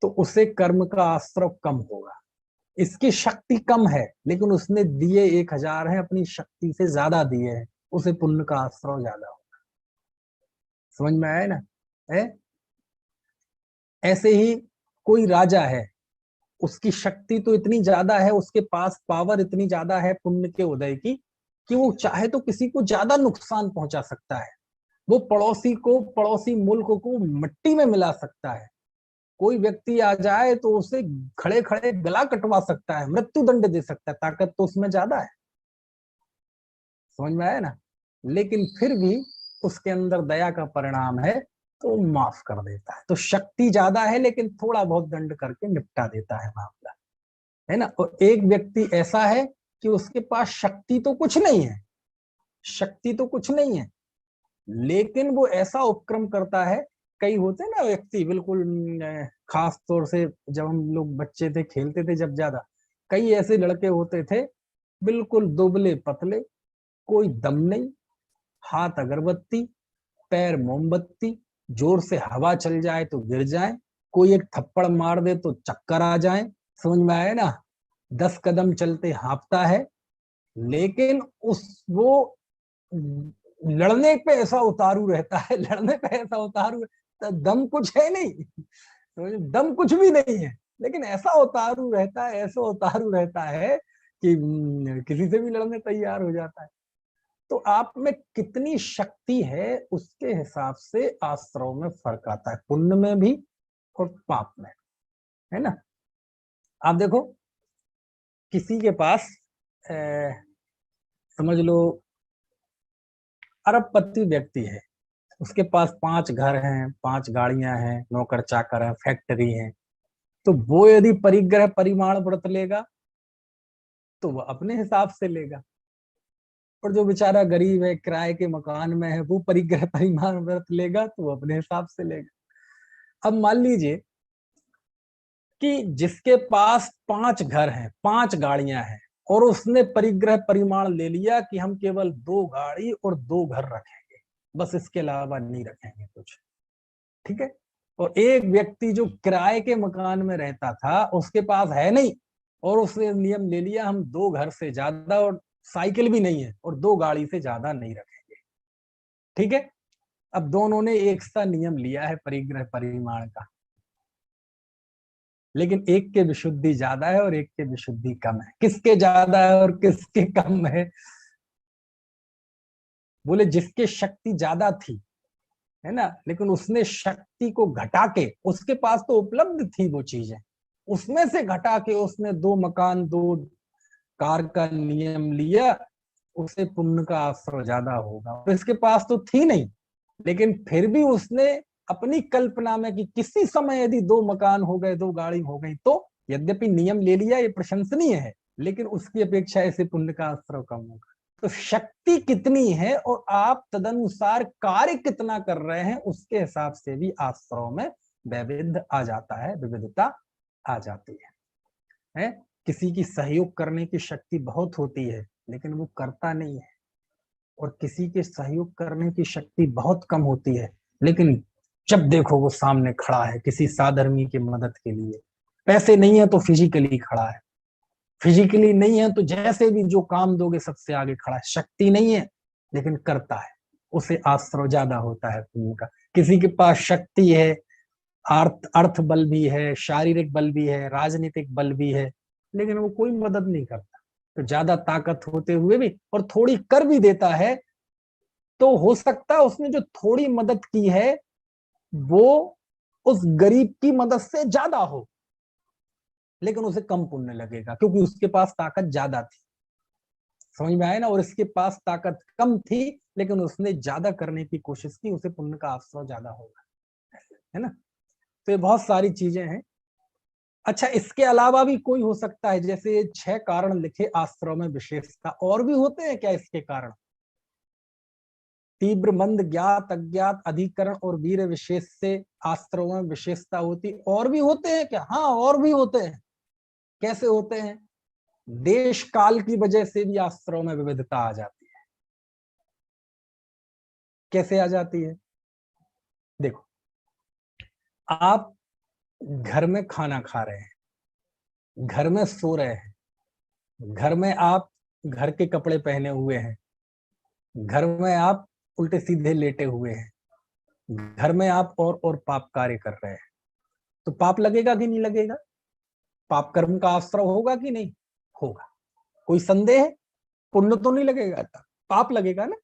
तो उसे कर्म का आश्रव कम होगा। इसकी शक्ति कम है लेकिन उसने दिए 1,000 है, अपनी शक्ति से ज्यादा दिए हैं, उसे पुण्य का आश्रव ज्यादा होगा। समझ में आया ना? है? ऐसे ही कोई राजा है, उसकी शक्ति तो इतनी ज्यादा है, उसके पास पावर इतनी ज्यादा है पुण्य के उदय की, कि वो चाहे तो किसी को ज्यादा नुकसान पहुंचा सकता है। वो पड़ोसी को, पड़ोसी मुल्क को मिट्टी में मिला सकता है। कोई व्यक्ति आ जाए तो उसे खड़े खड़े गला कटवा सकता है, मृत्यु दंड दे सकता है, ताकत तो उसमें ज्यादा है। समझ में आया ना? लेकिन फिर भी उसके अंदर दया का परिणाम है, तो माफ कर देता है। तो शक्ति ज्यादा है लेकिन थोड़ा बहुत दंड करके निपटा देता है मामला, है ना? और एक व्यक्ति ऐसा है कि उसके पास शक्ति तो कुछ नहीं है, शक्ति तो कुछ नहीं है, लेकिन वो ऐसा उपक्रम करता है। कई होते हैं ना व्यक्ति बिल्कुल खास तौर से, जब हम लोग बच्चे थे खेलते थे जब ज्यादा, कई ऐसे लड़के होते थे बिल्कुल दुबले पतले, कोई दम नहीं, हाथ अगरबत्ती, पैर मोमबत्ती, जोर से हवा चल जाए तो गिर जाए, कोई एक थप्पड़ मार दे तो चक्कर आ जाए, समझ में आया ना। 10 कदम चलते हांफता है, लेकिन उस वो लड़ने पे ऐसा उतारू रहता है, लड़ने पे ऐसा उतारू, तो दम कुछ है नहीं, तो दम कुछ भी नहीं है, लेकिन ऐसा उतारू रहता है, ऐसा उतारू रहता है कि किसी से भी लड़ने तैयार हो जाता है। तो आप में कितनी शक्ति है उसके हिसाब से आश्रव में फर्क आता है, पुण्य में भी और पाप में, है ना। आप देखो किसी के पास समझ लो अरबपति व्यक्ति है, उसके पास 5 घर हैं, 5 गाड़ियां हैं, नौकर चाकर हैं, फैक्ट्री है, तो वो यदि परिग्रह परिमाण व्रत लेगा तो वो अपने हिसाब से लेगा, और जो बेचारा गरीब है, किराए के मकान में है, वो परिग्रह परिमाण व्रत लेगा तो वो अपने हिसाब से लेगा। अब मान लीजिए कि जिसके पास 5 घर हैं, 5 गाड़ियां हैं, और उसने परिग्रह परिमाण ले लिया कि हम केवल 2 गाड़ी और 2 घर रखेंगे, बस इसके अलावा नहीं रखेंगे कुछ, ठीक है। और एक व्यक्ति जो किराए के मकान में रहता था, उसके पास है नहीं, और उसने नियम ले लिया हम 2 घर से ज्यादा, और साइकिल भी नहीं है, और 2 गाड़ी से ज्यादा नहीं रखेंगे, ठीक है। अब दोनों ने एक सा नियम लिया है परिग्रह परिमाण का, लेकिन एक के विशुद्धि ज्यादा है और एक के विशुद्धि कम है। किसके ज्यादा है और किसके कम है? बोले जिसके शक्ति ज्यादा थी, है ना, लेकिन उसने शक्ति को घटा के, उसके पास तो उपलब्ध थी वो चीजें, उसमें से घटा के उसने 2 मकान 2 कार का नियम लिया, उसे पुण्य का आश्रय ज्यादा होगा। और इसके पास तो थी नहीं, लेकिन फिर भी उसने अपनी कल्पना में कि किसी समय यदि 2 मकान हो गए, 2 गाड़ी हो गई, तो यद्यपि नियम ले लिया, ये प्रशंसनीय है, लेकिन उसकी अपेक्षा ऐसे पुण्य का आश्रय कम होगा। तो शक्ति कितनी है और आप तदनुसार कार्य कितना कर रहे हैं, उसके हिसाब से भी आश्रय में वैविध्य आ जाता है, विविधता आ जाती है। किसी की सहयोग करने की शक्ति बहुत होती है, लेकिन वो करता नहीं है, और किसी के सहयोग करने की शक्ति बहुत कम होती है, लेकिन जब देखो वो सामने खड़ा है किसी साधर्मी की मदद के लिए। पैसे नहीं है तो फिजिकली खड़ा है, फिजिकली नहीं है तो जैसे भी जो काम दोगे सबसे आगे खड़ा है। शक्ति नहीं है लेकिन करता है, उसे आश्रय ज्यादा होता है पुण्य का। किसी के पास शक्ति है, अर्थ बल भी है, शारीरिक बल भी है, राजनीतिक बल भी है, लेकिन वो कोई मदद नहीं करता, तो ज्यादा ताकत होते हुए भी और थोड़ी कर भी देता है, तो हो सकता है उसने जो थोड़ी मदद की है वो उस गरीब की मदद से ज्यादा हो, लेकिन उसे कम पुण्य लगेगा क्योंकि उसके पास ताकत ज्यादा थी। समझ में आया ना। और इसके पास ताकत कम थी लेकिन उसने ज्यादा करने की कोशिश की, उसे पुण्य का आश्रय ज्यादा होगा, है ना। तो ये बहुत सारी चीजें हैं। अच्छा, इसके अलावा भी कोई हो सकता है, जैसे 6 कारण लिखे आश्रय में विशेषता, और भी होते हैं क्या इसके कारण? तीव्र मंद ज्ञात अज्ञात अधिकरण और वीर विशेष से आश्रय में विशेषता होती, और भी होते हैं क्या? हाँ, और भी होते हैं। कैसे होते हैं? देश काल की वजह से भी आश्रय में विविधता आ जाती है। कैसे आ जाती है? देखो, आप घर में खाना खा रहे हैं, घर में सो रहे हैं, घर में आप घर के कपड़े पहने हुए हैं, घर में आप उल्टे सीधे लेटे हुए हैं, घर में आप और पाप कार्य कर रहे हैं, तो पाप लगेगा कि नहीं लगेगा? पाप कर्म का आश्रय होगा कि नहीं होगा? कोई संदेह है? पुण्य तो नहीं लगेगा, पाप लगेगा ना।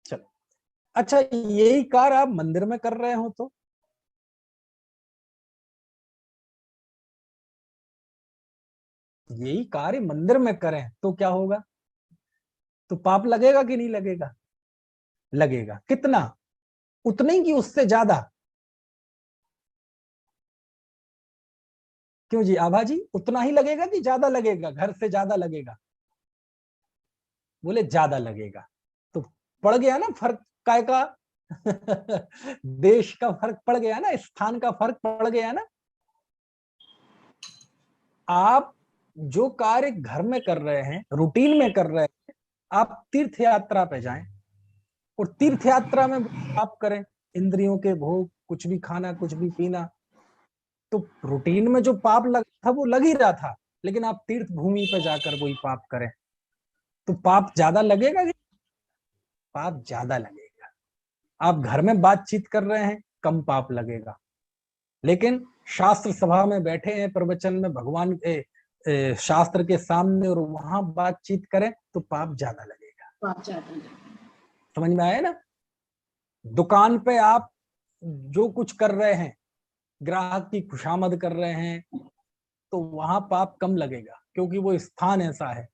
चलो, अच्छा यही कार्य आप मंदिर में कर रहे हो, तो यही कार्य मंदिर में करें तो क्या होगा? तो पाप लगेगा कि नहीं लगेगा? लगेगा। कितना? उतने ही कि उससे ज्यादा? क्यों जी आभा जी, उतना ही लगेगा कि ज्यादा लगेगा? घर से ज्यादा लगेगा? बोले ज्यादा लगेगा। तो पड़ गया ना फर्क काय का। देश का फर्क पड़ गया ना, स्थान का फर्क पड़ गया ना। आप जो कार्य घर में कर रहे हैं, रूटीन में कर रहे हैं, आप तीर्थ यात्रा पे जाएं और तीर्थ यात्रा में आप करें, इंद्रियों के भोग कुछ भी खाना, कुछ भी पीना। तो रूटीन में जो पाप लग था वो लग ही रहा था, लेकिन आप तीर्थ भूमि पे जाकर वही पाप करें तो पाप ज्यादा लगेगा कि पाप ज्यादा लगेगा। आप घर में बातचीत कर रहे हैं, कम पाप लगेगा, लेकिन शास्त्र सभा में बैठे हैं, प्रवचन में भगवान शास्त्र के सामने और वहां बातचीत करें तो पाप ज्यादा लगेगा। पाप ज्यादा लगेगा। समझ में आया ना? दुकान पे आप जो कुछ कर रहे हैं, ग्राहक की खुशामद कर रहे हैं, तो वहां पाप कम लगेगा क्योंकि वो स्थान ऐसा है।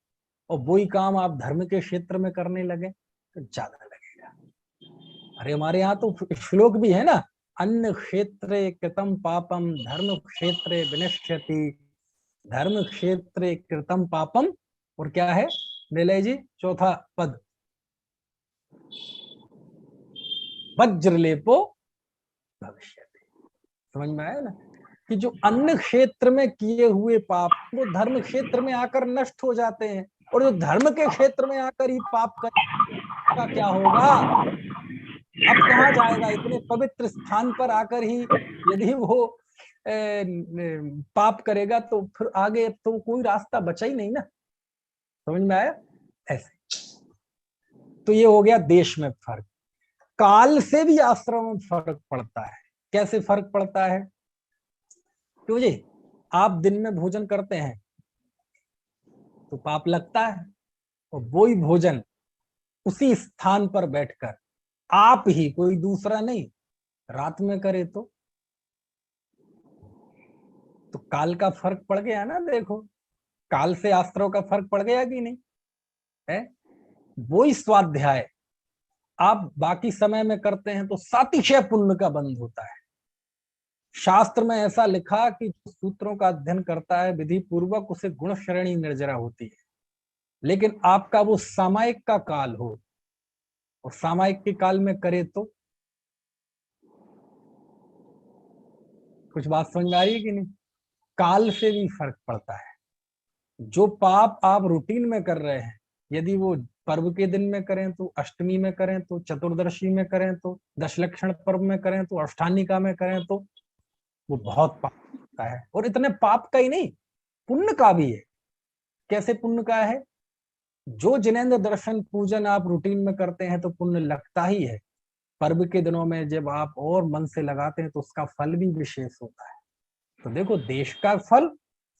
और वही काम आप धर्म के क्षेत्र में करने लगे तो ज्यादा लगेगा। अरे हमारे यहाँ तो श्लोक भी है ना, अन्य क्षेत्रे कृतम पापम धर्म क्षेत्रे विनश्यति, धर्म क्षेत्रे कृतम पापम। और क्या है निलय जी चौथा पद, वज्रलेपो भविष्यति। समझ में आया ना कि जो अन्य क्षेत्र में किए हुए पाप वो धर्म क्षेत्र में आकर नष्ट हो जाते हैं, और जो धर्म के क्षेत्र में आकर ही पाप का क्या होगा, अब कहाँ जाएगा? इतने पवित्र स्थान पर आकर ही यदि वो पाप करेगा तो फिर आगे तो कोई रास्ता बचा ही नहीं ना। समझ में आया? ऐसे तो ये हो गया देश में फर्क। काल से भी आश्रम में फर्क पड़ता है। कैसे फर्क पड़ता है? क्यों जी, आप दिन में भोजन करते हैं तो पाप लगता है, और वही भोजन उसी स्थान पर बैठकर आप ही, कोई दूसरा नहीं, रात में करे तो काल का फर्क पड़ गया ना। देखो काल से आश्रव का फर्क पड़ गया कि नहीं है? वही स्वाध्याय आप बाकी समय में करते हैं तो सातिशय पुण्य का बंध होता है। शास्त्र में ऐसा लिखा कि सूत्रों का अध्ययन करता है विधि पूर्वक उसे गुण श्रेणी निर्जरा होती है, लेकिन आपका वो सामायिक का काल हो और सामायिक के काल में करे तो कुछ बात समझ में आ रही है कि नहीं? काल से भी फर्क पड़ता है। जो पाप आप रूटीन में कर रहे हैं, यदि वो पर्व के दिन में करें तो, अष्टमी में करें तो, चतुर्दशी में करें तो, दशलक्षण पर्व में करें तो, अष्टानिका में करें तो, वो बहुत पाप का है। और इतने पाप का ही नहीं, पुण्य का भी है। कैसे पुण्य का है? जो जिनेंद्र दर्शन पूजन आप रूटीन में करते हैं तो पुण्य लगता ही है। पर्व के दिनों में जब आप और मन से लगाते हैं तो उसका फल भी विशेष होता है। तो देखो देश का फल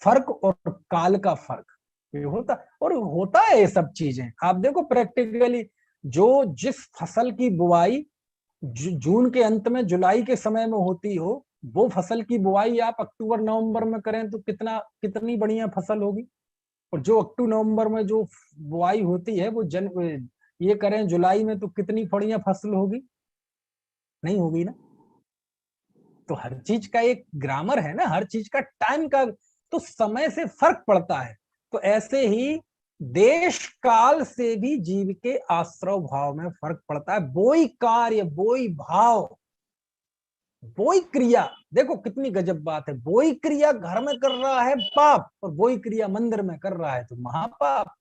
फर्क और काल का फर्क ये होता, और होता है ये सब चीजें। आप देखो प्रैक्टिकली जो जिस फसल की बुआई जून के अंत में जुलाई के समय में होती हो, वो फसल की बुआई आप अक्टूबर नवंबर में करें तो कितनी बढ़िया फसल होगी। और जो अक्टूबर नवंबर में जो बुआई होती है वो ये करें जुलाई में तो कितनी बढ़िया फसल होगी? नहीं होगी ना। तो हर चीज का एक ग्रामर है ना, हर चीज का टाइम का तो समय से फर्क पड़ता है। तो ऐसे ही देश काल से भी जीव के आश्रव भाव में फर्क पड़ता है। वही कार्य, वही भाव, वही क्रिया, देखो कितनी गजब बात है। वही क्रिया घर में कर रहा है पाप, और वही क्रिया मंदिर में कर रहा है तो महापाप।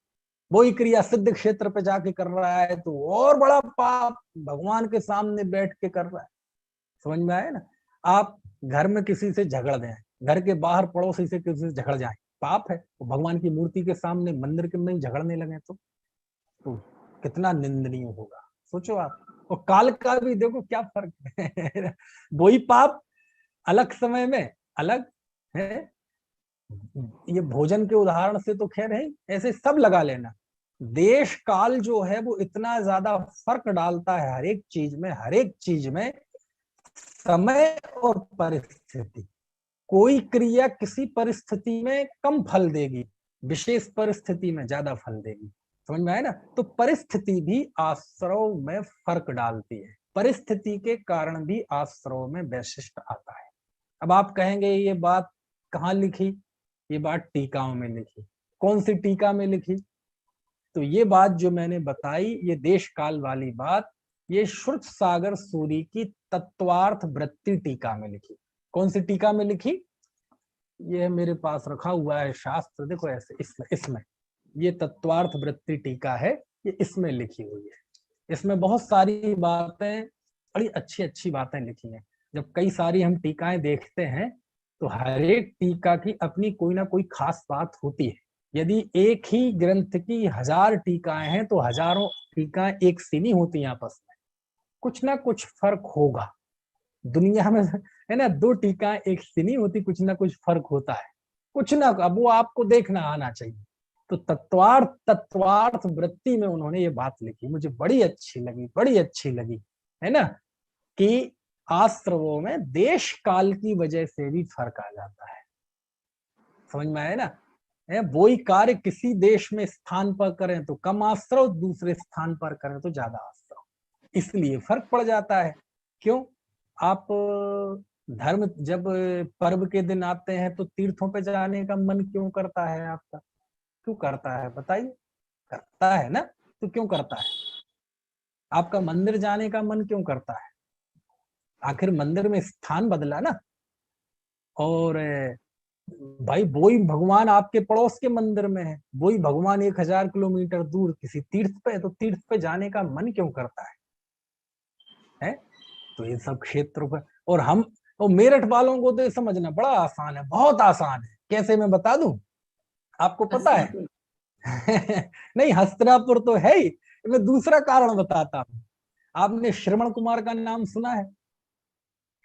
वही क्रिया सिद्ध क्षेत्र पे जाके कर रहा है तो और बड़ा पाप, भगवान के सामने बैठ के कर रहा है। समझ में आया ना? आप घर में किसी से झगड़ दें, घर के बाहर पड़ोसी से किसी से झगड़ जाए, पाप है। तो भगवान की मूर्ति के सामने मंदिर के में झगड़ने लगे तो कितना निंदनीय होगा, सोचो आप। और काल का भी देखो क्या फर्क है वही पाप अलग समय में अलग है। ये भोजन के उदाहरण से तो खैर है, ऐसे सब लगा लेना। देश काल जो है वो इतना ज्यादा फर्क डालता है हर एक चीज में, हर एक चीज में। समय और परिस्थिति, कोई क्रिया किसी परिस्थिति में कम फल देगी, विशेष परिस्थिति में ज्यादा फल देगी। समझ में आया ना? तो परिस्थिति भी आश्रव में फर्क डालती है, परिस्थिति के कारण भी आश्रव में वैशिष्ट आता है। अब आप कहेंगे ये बात कहाँ लिखी? ये बात टीकाओं में लिखी। कौन सी टीका में लिखी? तो ये बात जो मैंने बताई, ये देश काल वाली बात, ये श्रुत सागर सूरी की तत्वार्थ वृत्ति टीका में लिखी। कौन सी टीका में लिखी? ये मेरे पास रखा हुआ है शास्त्र, देखो ऐसे इसमें ये तत्वार्थ वृत्ति टीका है, ये इसमें लिखी हुई है। इसमें बहुत सारी बातें, बड़ी अच्छी अच्छी बातें लिखी हैं। जब कई सारी हम टीकाएं देखते हैं तो हर एक टीका की अपनी कोई ना कोई खास बात होती है। यदि एक ही ग्रंथ की 1000 टीकाएं हैं तो हजारों टीकाएं एक सी नहीं होती आपस में, कुछ ना कुछ फर्क होगा। दुनिया में है ना, 2 टीकाएं एक सी नहीं होती, कुछ ना कुछ फर्क होता है, कुछ ना। अब वो आपको देखना आना चाहिए। तो तत्वार्थ वृत्ति में उन्होंने ये बात लिखी, मुझे बड़ी अच्छी लगी, बड़ी अच्छी लगी, है ना, कि आश्रवों में देश काल की वजह से भी फर्क आ जाता है। समझ में आया ना? वो ही कार्य किसी देश में स्थान पर करें तो कम आश्रव, दूसरे स्थान पर करें तो ज्यादा आश्रव, इसलिए फर्क पड़ जाता है। क्यों? आप धर्म जब पर्व के दिन आते हैं तो तीर्थों पे जाने का मन क्यों करता है आपका? क्यों करता है बताइए? करता है ना? तो क्यों करता है? आपका मंदिर जाने का मन क्यों करता है? आखिर मंदिर में स्थान बदला ना। और भाई वही भगवान आपके पड़ोस के मंदिर में है, वही भगवान 1000 किलोमीटर दूर किसी तीर्थ पे, तो तीर्थ पे जाने का मन क्यों करता है? तो ये सब क्षेत्रों पर, और हम तो मेरठ वालों को तो समझना बड़ा आसान है, बहुत आसान है। कैसे मैं बता दूं? आपको पता है? नहीं, हस्तिनापुर तो है ही। मैं दूसरा कारण बताता हूँ। आपने श्रवण कुमार का नाम सुना है?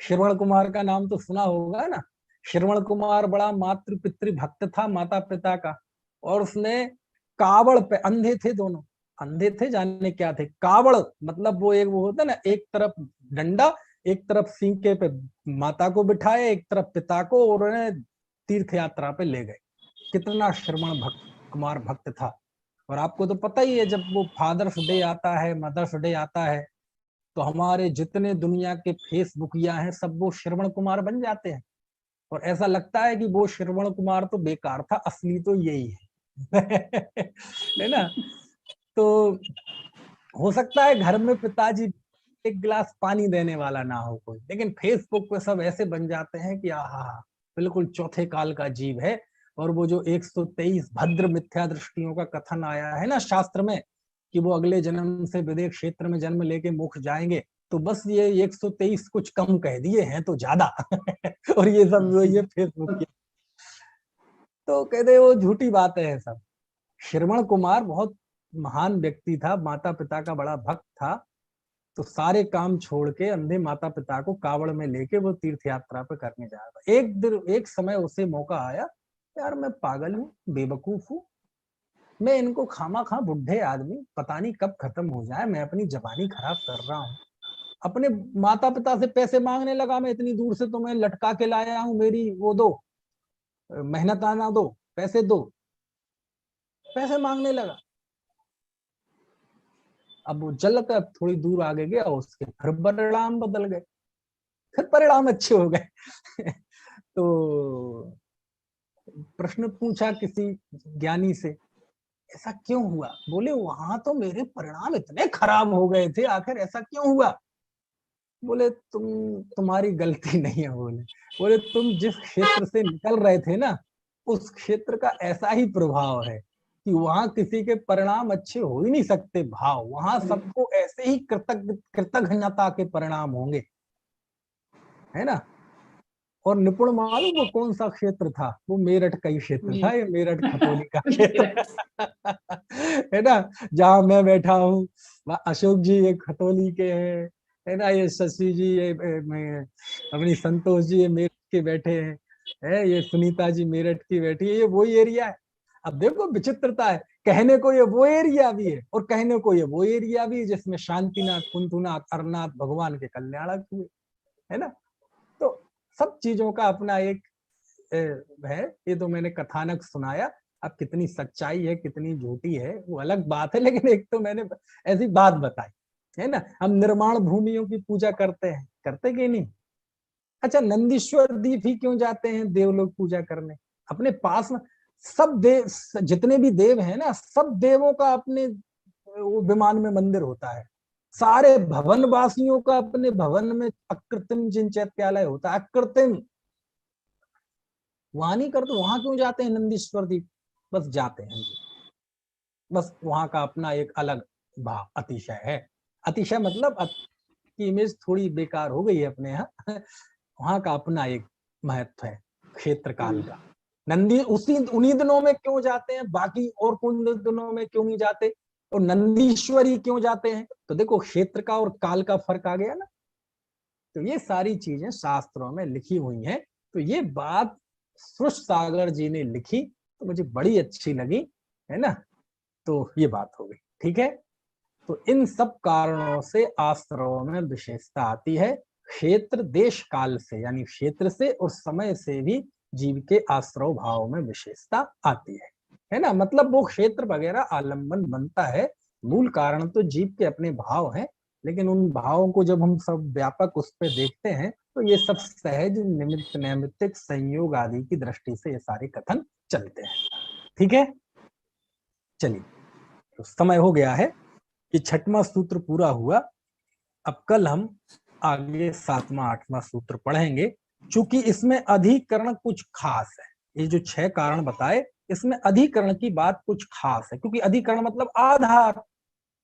श्रवण कुमार का नाम तो सुना होगा ना। श्रवण कुमार बड़ा मातृ पितृ भक्त था माता पिता का, और उसने कावड़ पे, अंधे थे दोनों, अंधे थे जाने क्या थे, कावड़ मतलब वो एक वो होता है ना, एक तरफ डंडा, एक तरफ सींके पे माता को बिठाए, एक तरफ पिता को, और उन्हें तीर्थ यात्रा पे ले गए। कितना श्रवण कुमार भक्त था। और आपको तो पता ही है, जब वो फादर्स डे आता है, मदर्स डे आता है, तो हमारे जितने दुनिया के फेसबुकिया हैं सब वो श्रवण कुमार बन जाते हैं। और ऐसा लगता है कि वो श्रवण कुमार तो बेकार था, असली तो यही है। है ना? तो हो सकता है घर में पिताजी एक गिलास पानी देने वाला ना हो कोई, लेकिन फेसबुक पे सब ऐसे बन जाते हैं कि आहा, बिल्कुल चौथे काल का जीव है। और वो जो 123 भद्र मिथ्या दृष्टियों का कथन आया है ना शास्त्र में, कि वो अगले जन्म से विदेश क्षेत्र में जन्म लेके मोक्ष जाएंगे, तो बस ये 123 कुछ कम कह दिए हैं तो ज्यादा। और ये सब ये फेसबुक की, तो कहते वो झूठी बात है सब। श्रवण कुमार बहुत महान व्यक्ति था, माता पिता का बड़ा भक्त था। तो सारे काम छोड़ के अंधे माता पिता को कावड़ में लेके वो तीर्थ यात्रा पे करने जा रहा था। एक समय उसे मौका आया, यार मैं पागल हूँ, बेवकूफ हूँ, मैं इनको खामा खा बुढ़े आदमी पता नहीं कब खत्म हो जाए, मैं अपनी जवानी खराब कर रहा हूँ। अपने माता पिता से पैसे मांगने लगा, मैं इतनी दूर से तुम्हें लटका के लाया हूँ, मेरी वो दो, मेहनत आना दो, पैसे दो, पैसे मांगने लगा। अब वो चल कर थोड़ी दूर आगे गया, उसके फिर परिणाम बदल गए, फिर परिणाम अच्छे हो गए। तो प्रश्न पूछा किसी ज्ञानी से, ऐसा क्यों हुआ? बोले वहां तो मेरे परिणाम इतने खराब हो गए थे, आखिर ऐसा क्यों हुआ? बोले तुम्हारी गलती नहीं है। बोले तुम जिस क्षेत्र से निकल रहे थे ना, उस क्षेत्र का ऐसा ही प्रभाव है कि वहां किसी के परिणाम अच्छे हो ही नहीं सकते। भाव वहां सबको ऐसे ही कृतज्ञता के परिणाम होंगे, है ना? और निपुण मालूम वो कौन सा क्षेत्र था? वो मेरठ का ही क्षेत्र था, ये मेरठ खतौली का क्षेत्र। है ना? जहां मैं बैठा हूँ, अशोक जी ये खतौली के हैं, है ना? ये शशि जी ये अपनी संतोष जी ये मेरठ के बैठे हैं, है ये सुनीता जी मेरठ की बैठी है, ये वही एरिया है। अब देखो विचित्रता है, कहने को ये वो एरिया भी है और कहने को ये वो एरिया भी है जिसमें शांतिनाथ, कुंतुनाथ, अरनाथ भगवान के कल्याणक हुए, है ना? तो सब चीजों का अपना एक है। ये तो मैंने कथानक सुनाया, अब कितनी सच्चाई है कितनी झूठी है वो अलग बात है, लेकिन एक तो मैंने ऐसी बात बताई, है ना? हम निर्माण भूमियों की पूजा करते हैं, करते कि नहीं? अच्छा, नंदीश्वर दीप ही क्यों जाते हैं देव लोग पूजा करने? अपने पास में सब देव, जितने भी देव हैं ना, सब देवों का अपने वो विमान में मंदिर होता है। सारे भवन वासियों का अपने भवन में अकृत्रिम जिन चैत्यालय होता है, अकृत्रिम। वहां नहीं करते, वहां क्यों जाते हैं नंदीश्वर दीप? बस जाते हैं जी, बस वहां का अपना एक अलग भाव, अतिशय है। अतिशय मतलब की इमेज थोड़ी बेकार हो गई है अपने यहाँ। वहां का अपना एक महत्व है क्षेत्र काल का। नंदी उसी उन्हीं दिनों में क्यों जाते हैं, बाकी और कौन दिनों में क्यों नहीं जाते, और नंदीश्वरी क्यों जाते हैं, तो देखो क्षेत्र का और काल का फर्क आ गया ना। तो ये सारी चीजें शास्त्रों में लिखी हुई हैं। तो ये बात सृष्ट सागर जी ने लिखी तो मुझे बड़ी अच्छी लगी, है ना। तो ये बात हो गई, ठीक है। तो इन सब कारणों से आश्रमों में विशेषता आती है, क्षेत्र देश काल से, यानी क्षेत्र से और समय से भी जीव के आश्रव भाव में विशेषता आती है ना। मतलब वो क्षेत्र वगैरह आलम्बन बनता है, मूल कारण तो जीव के अपने भाव हैं, लेकिन उन भावों को जब हम सब व्यापक उस पर देखते हैं तो ये सब सहज निमित्त नैमित्तिक संयोग आदि की दृष्टि से ये सारे कथन चलते हैं, ठीक है। चलिए, तो समय हो गया है कि छठवां सूत्र पूरा हुआ। अब कल हम आगे सातवां आठवां सूत्र पढ़ेंगे। चूंकि इसमें अधिकरण कुछ खास है, ये जो 6 कारण बताए इसमें अधिकरण की बात कुछ खास है, क्योंकि अधिकरण मतलब आधार,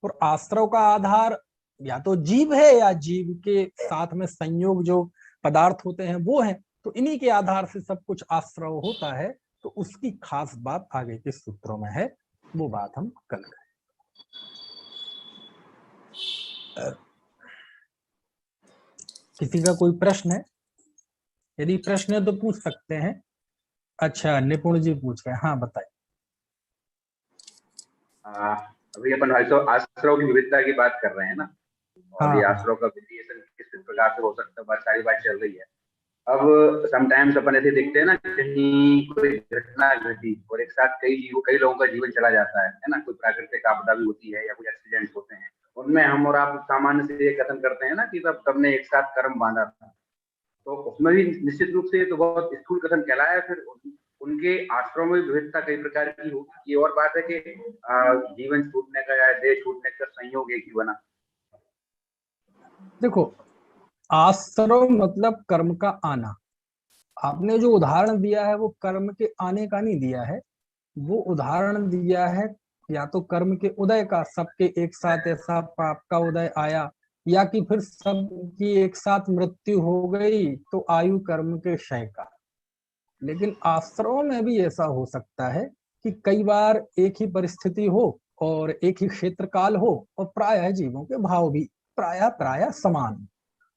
और आश्रव का आधार या तो जीव है या जीव के साथ में संयोग जो पदार्थ होते हैं वो है। तो इन्हीं के आधार से सब कुछ आश्रव होता है। तो उसकी खास बात आगे के सूत्रों में है, वो बात हम कल करें। किसी का कोई प्रश्न है? यदि प्रश्न है तो पूछ सकते हैं। अच्छा, निपुण जी पूछ रहे हैं, हाँ बताइए। अभी अपन आश्रव की विविधता की बात कर रहे हैं ना, और हाँ ये हाँ आश्रव का वेरिएशन किस प्रकार से हो सकता है, बात सारी बात चल रही है। अब समटाइम्स अपन ऐसे देखते हैं ना, कहीं कोई घटना घटी और एक साथ कई लोगों का जीवन चला जाता है ना। कोई प्राकृतिक आपदा भी होती है या कुछ एक्सीडेंट होते हैं, उनमें हम और आप सामान्य से ये कथन करते हैं ना कि सब सबने एक साथ कर्म बांधा था। तो उसमें भी निश्चित रूप से तो बहुत स्थूल कथन कहलाया। फिर उनके आश्रम में विविधता कई प्रकार की होगी। ये और बात है कि जीवन छूटने का या देह छूटने का संयोग एक ही बना। देखो, आश्रव मतलब कर्म का आना। आपने जो उदाहरण दिया है वो कर्म के आने का नहीं दिया है, वो उदाहरण दिया है या तो कर्म के उदय का, सबके एक साथ ऐसा पाप का उदय आया, या कि फिर सबकी एक साथ मृत्यु हो गई तो आयु कर्म के क्षय का। लेकिन आश्रमों में भी ऐसा हो सकता है कि कई बार एक ही परिस्थिति हो और एक ही क्षेत्र काल हो और प्रायः जीवों के भाव भी प्रायः प्रायः समान,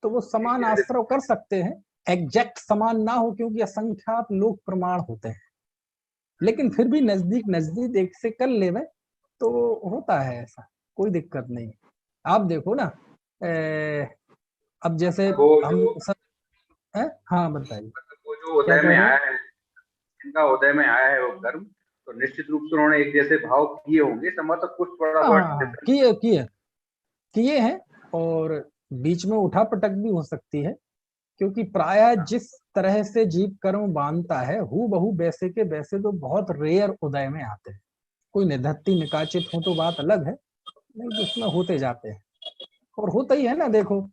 तो वो समान आश्रव कर सकते हैं। एग्जैक्ट समान ना हो क्योंकि असंख्यात लोक प्रमाण होते हैं, लेकिन फिर भी नजदीक नजदीक एक से कर ले में तो होता है ऐसा, कोई दिक्कत नहीं। आप देखो ना, अब जैसे वो हम जो सब हाँ बताइए, वो जो क्या उदय कह में रहे हैं। आया है, जिनका उदय में आया है वो कर्म, तो निश्चित रूप से उन्होंने एक जैसे भाव किए होंगे, संभवतः कुछ थोड़ा हाँ बहुत हाँ हाँ, डिफरेंस। किए किए किए हैं, और बीच में उठा पटक भी हो सकती है, क्योंकि प्रायः जिस तरह से जीव कर्म बांधता है हु बहू वैसे के वैसे तो बहुत रेयर उदय में आते हैं। कोई निधत्ती निकाचित हो तो बात अलग है, नहीं तो उसमें होते जाते हैं। और होता ही है ना, देखो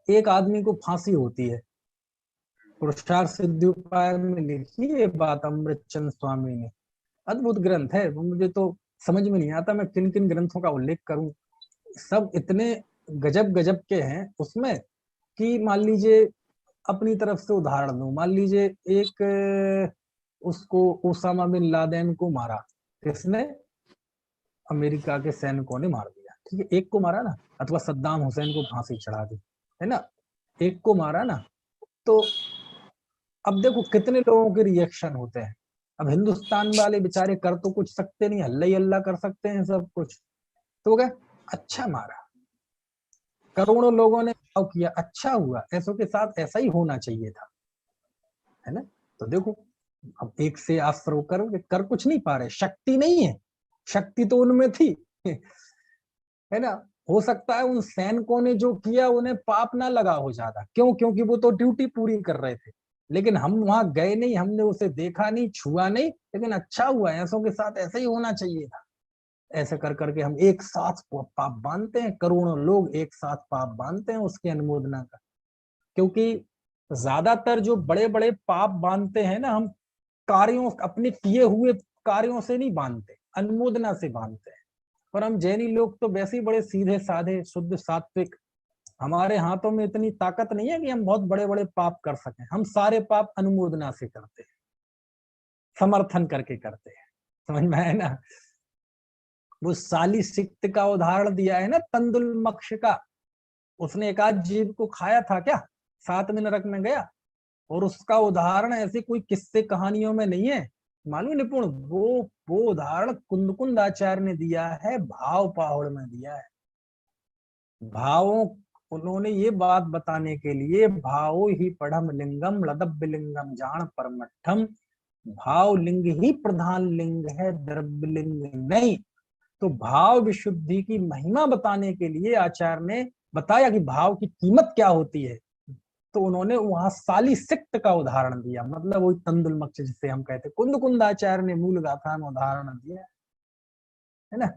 एक आदमी को फांसी होती है, पुरुषार्थ सिद्धि उपाय में लिखी है बात अमृतचंद स्वामी ने, अद्भुत ग्रंथ है वो। मुझे तो समझ में नहीं आता मैं किन किन ग्रंथों का उल्लेख करूं, सब इतने गजब गजब के हैं उसमें। कि मान लीजिए, अपनी तरफ से उदाहरण दूं, मान लीजिए एक उसको ओसामा बिन लादेन को मारा, किसने? अमेरिका के सैनिकों ने मार दिया, ठीक है, एक को मारा ना, अथवा सद्दाम हुसैन को फांसी चढ़ा दी, है ना, एक को मारा ना। तो अब देखो कितने लोगों के रिएक्शन होते हैं। अब हिंदुस्तान वाले बेचारे कर तो कुछ सकते नहीं, हल्ला ही हल्ला कर सकते हैं सब कुछ। तो क्या, अच्छा मारा, करोड़ों लोगों ने किया, अच्छा हुआ, ऐसों के साथ ऐसा ही होना चाहिए था, है ना। तो देखो, अब एक से आश्रव कर कुछ नहीं पा रहे, शक्ति नहीं है, शक्ति तो उनमें थी, है ना। हो सकता है उन सैनिकों ने जो किया उन्हें पाप ना लगा हो ज्यादा, क्यों? क्योंकि वो तो ड्यूटी पूरी कर रहे थे। लेकिन हम वहां गए नहीं, हमने उसे देखा नहीं, छुआ नहीं, लेकिन अच्छा हुआ, ऐसों के साथ ऐसा ही होना चाहिए था। ऐसे कर करके हम एक साथ पाप बांधते हैं, करोड़ों लोग एक साथ पाप बांधते हैं उसकी अनुमोदना का। क्योंकि ज्यादातर जो बड़े बड़े पाप बांधते हैं ना, हम कार्यों, अपने किए हुए कार्यों से नहीं बांधते, अनुमोदना से बांधते हैं। और हम जैनी लोग तो वैसे ही बड़े सीधे साधे शुद्ध सात्विक हमारे हाथों में इतनी ताकत नहीं है कि हम बहुत बड़े बड़े पाप कर सकें। हम सारे पाप अनुमोदना से करते हैं, समर्थन करके करते हैं। समझ में आया ना? वो साली सिक्त का उदाहरण दिया है ना, तंदुल मक्ष का। उसने एक आध जीव को खाया था क्या? 7 में नरक में गया। और उसका उदाहरण ऐसे कोई किस्से कहानियों में नहीं है, मालूम निपुण, वो उदाहरण कुंद आचार्य ने दिया है, भाव पाहुड़ में दिया है। भावों, उन्होंने ये बात बताने के लिए, भावो ही पढ़म लिंगम लदब्य लिंगम जान परमठम, भाव लिंग ही प्रधान लिंग है, द्रव्य लिंग नहीं। तो भाव विशुद्धि की महिमा बताने के लिए आचार्य ने बताया कि भाव की कीमत क्या होती है। तो उन्होंने वहां साली सिक्त का उदाहरण दिया, मतलब वही तंदुल मक्ष जिसे हम कहते, कुंद आचार्य ने मूल गाथा में उदाहरण दिया है ना।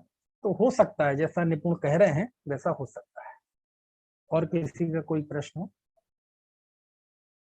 तो हो सकता है जैसा निपुण कह रहे हैं वैसा हो सकता है। और किसी का कोई प्रश्न हो?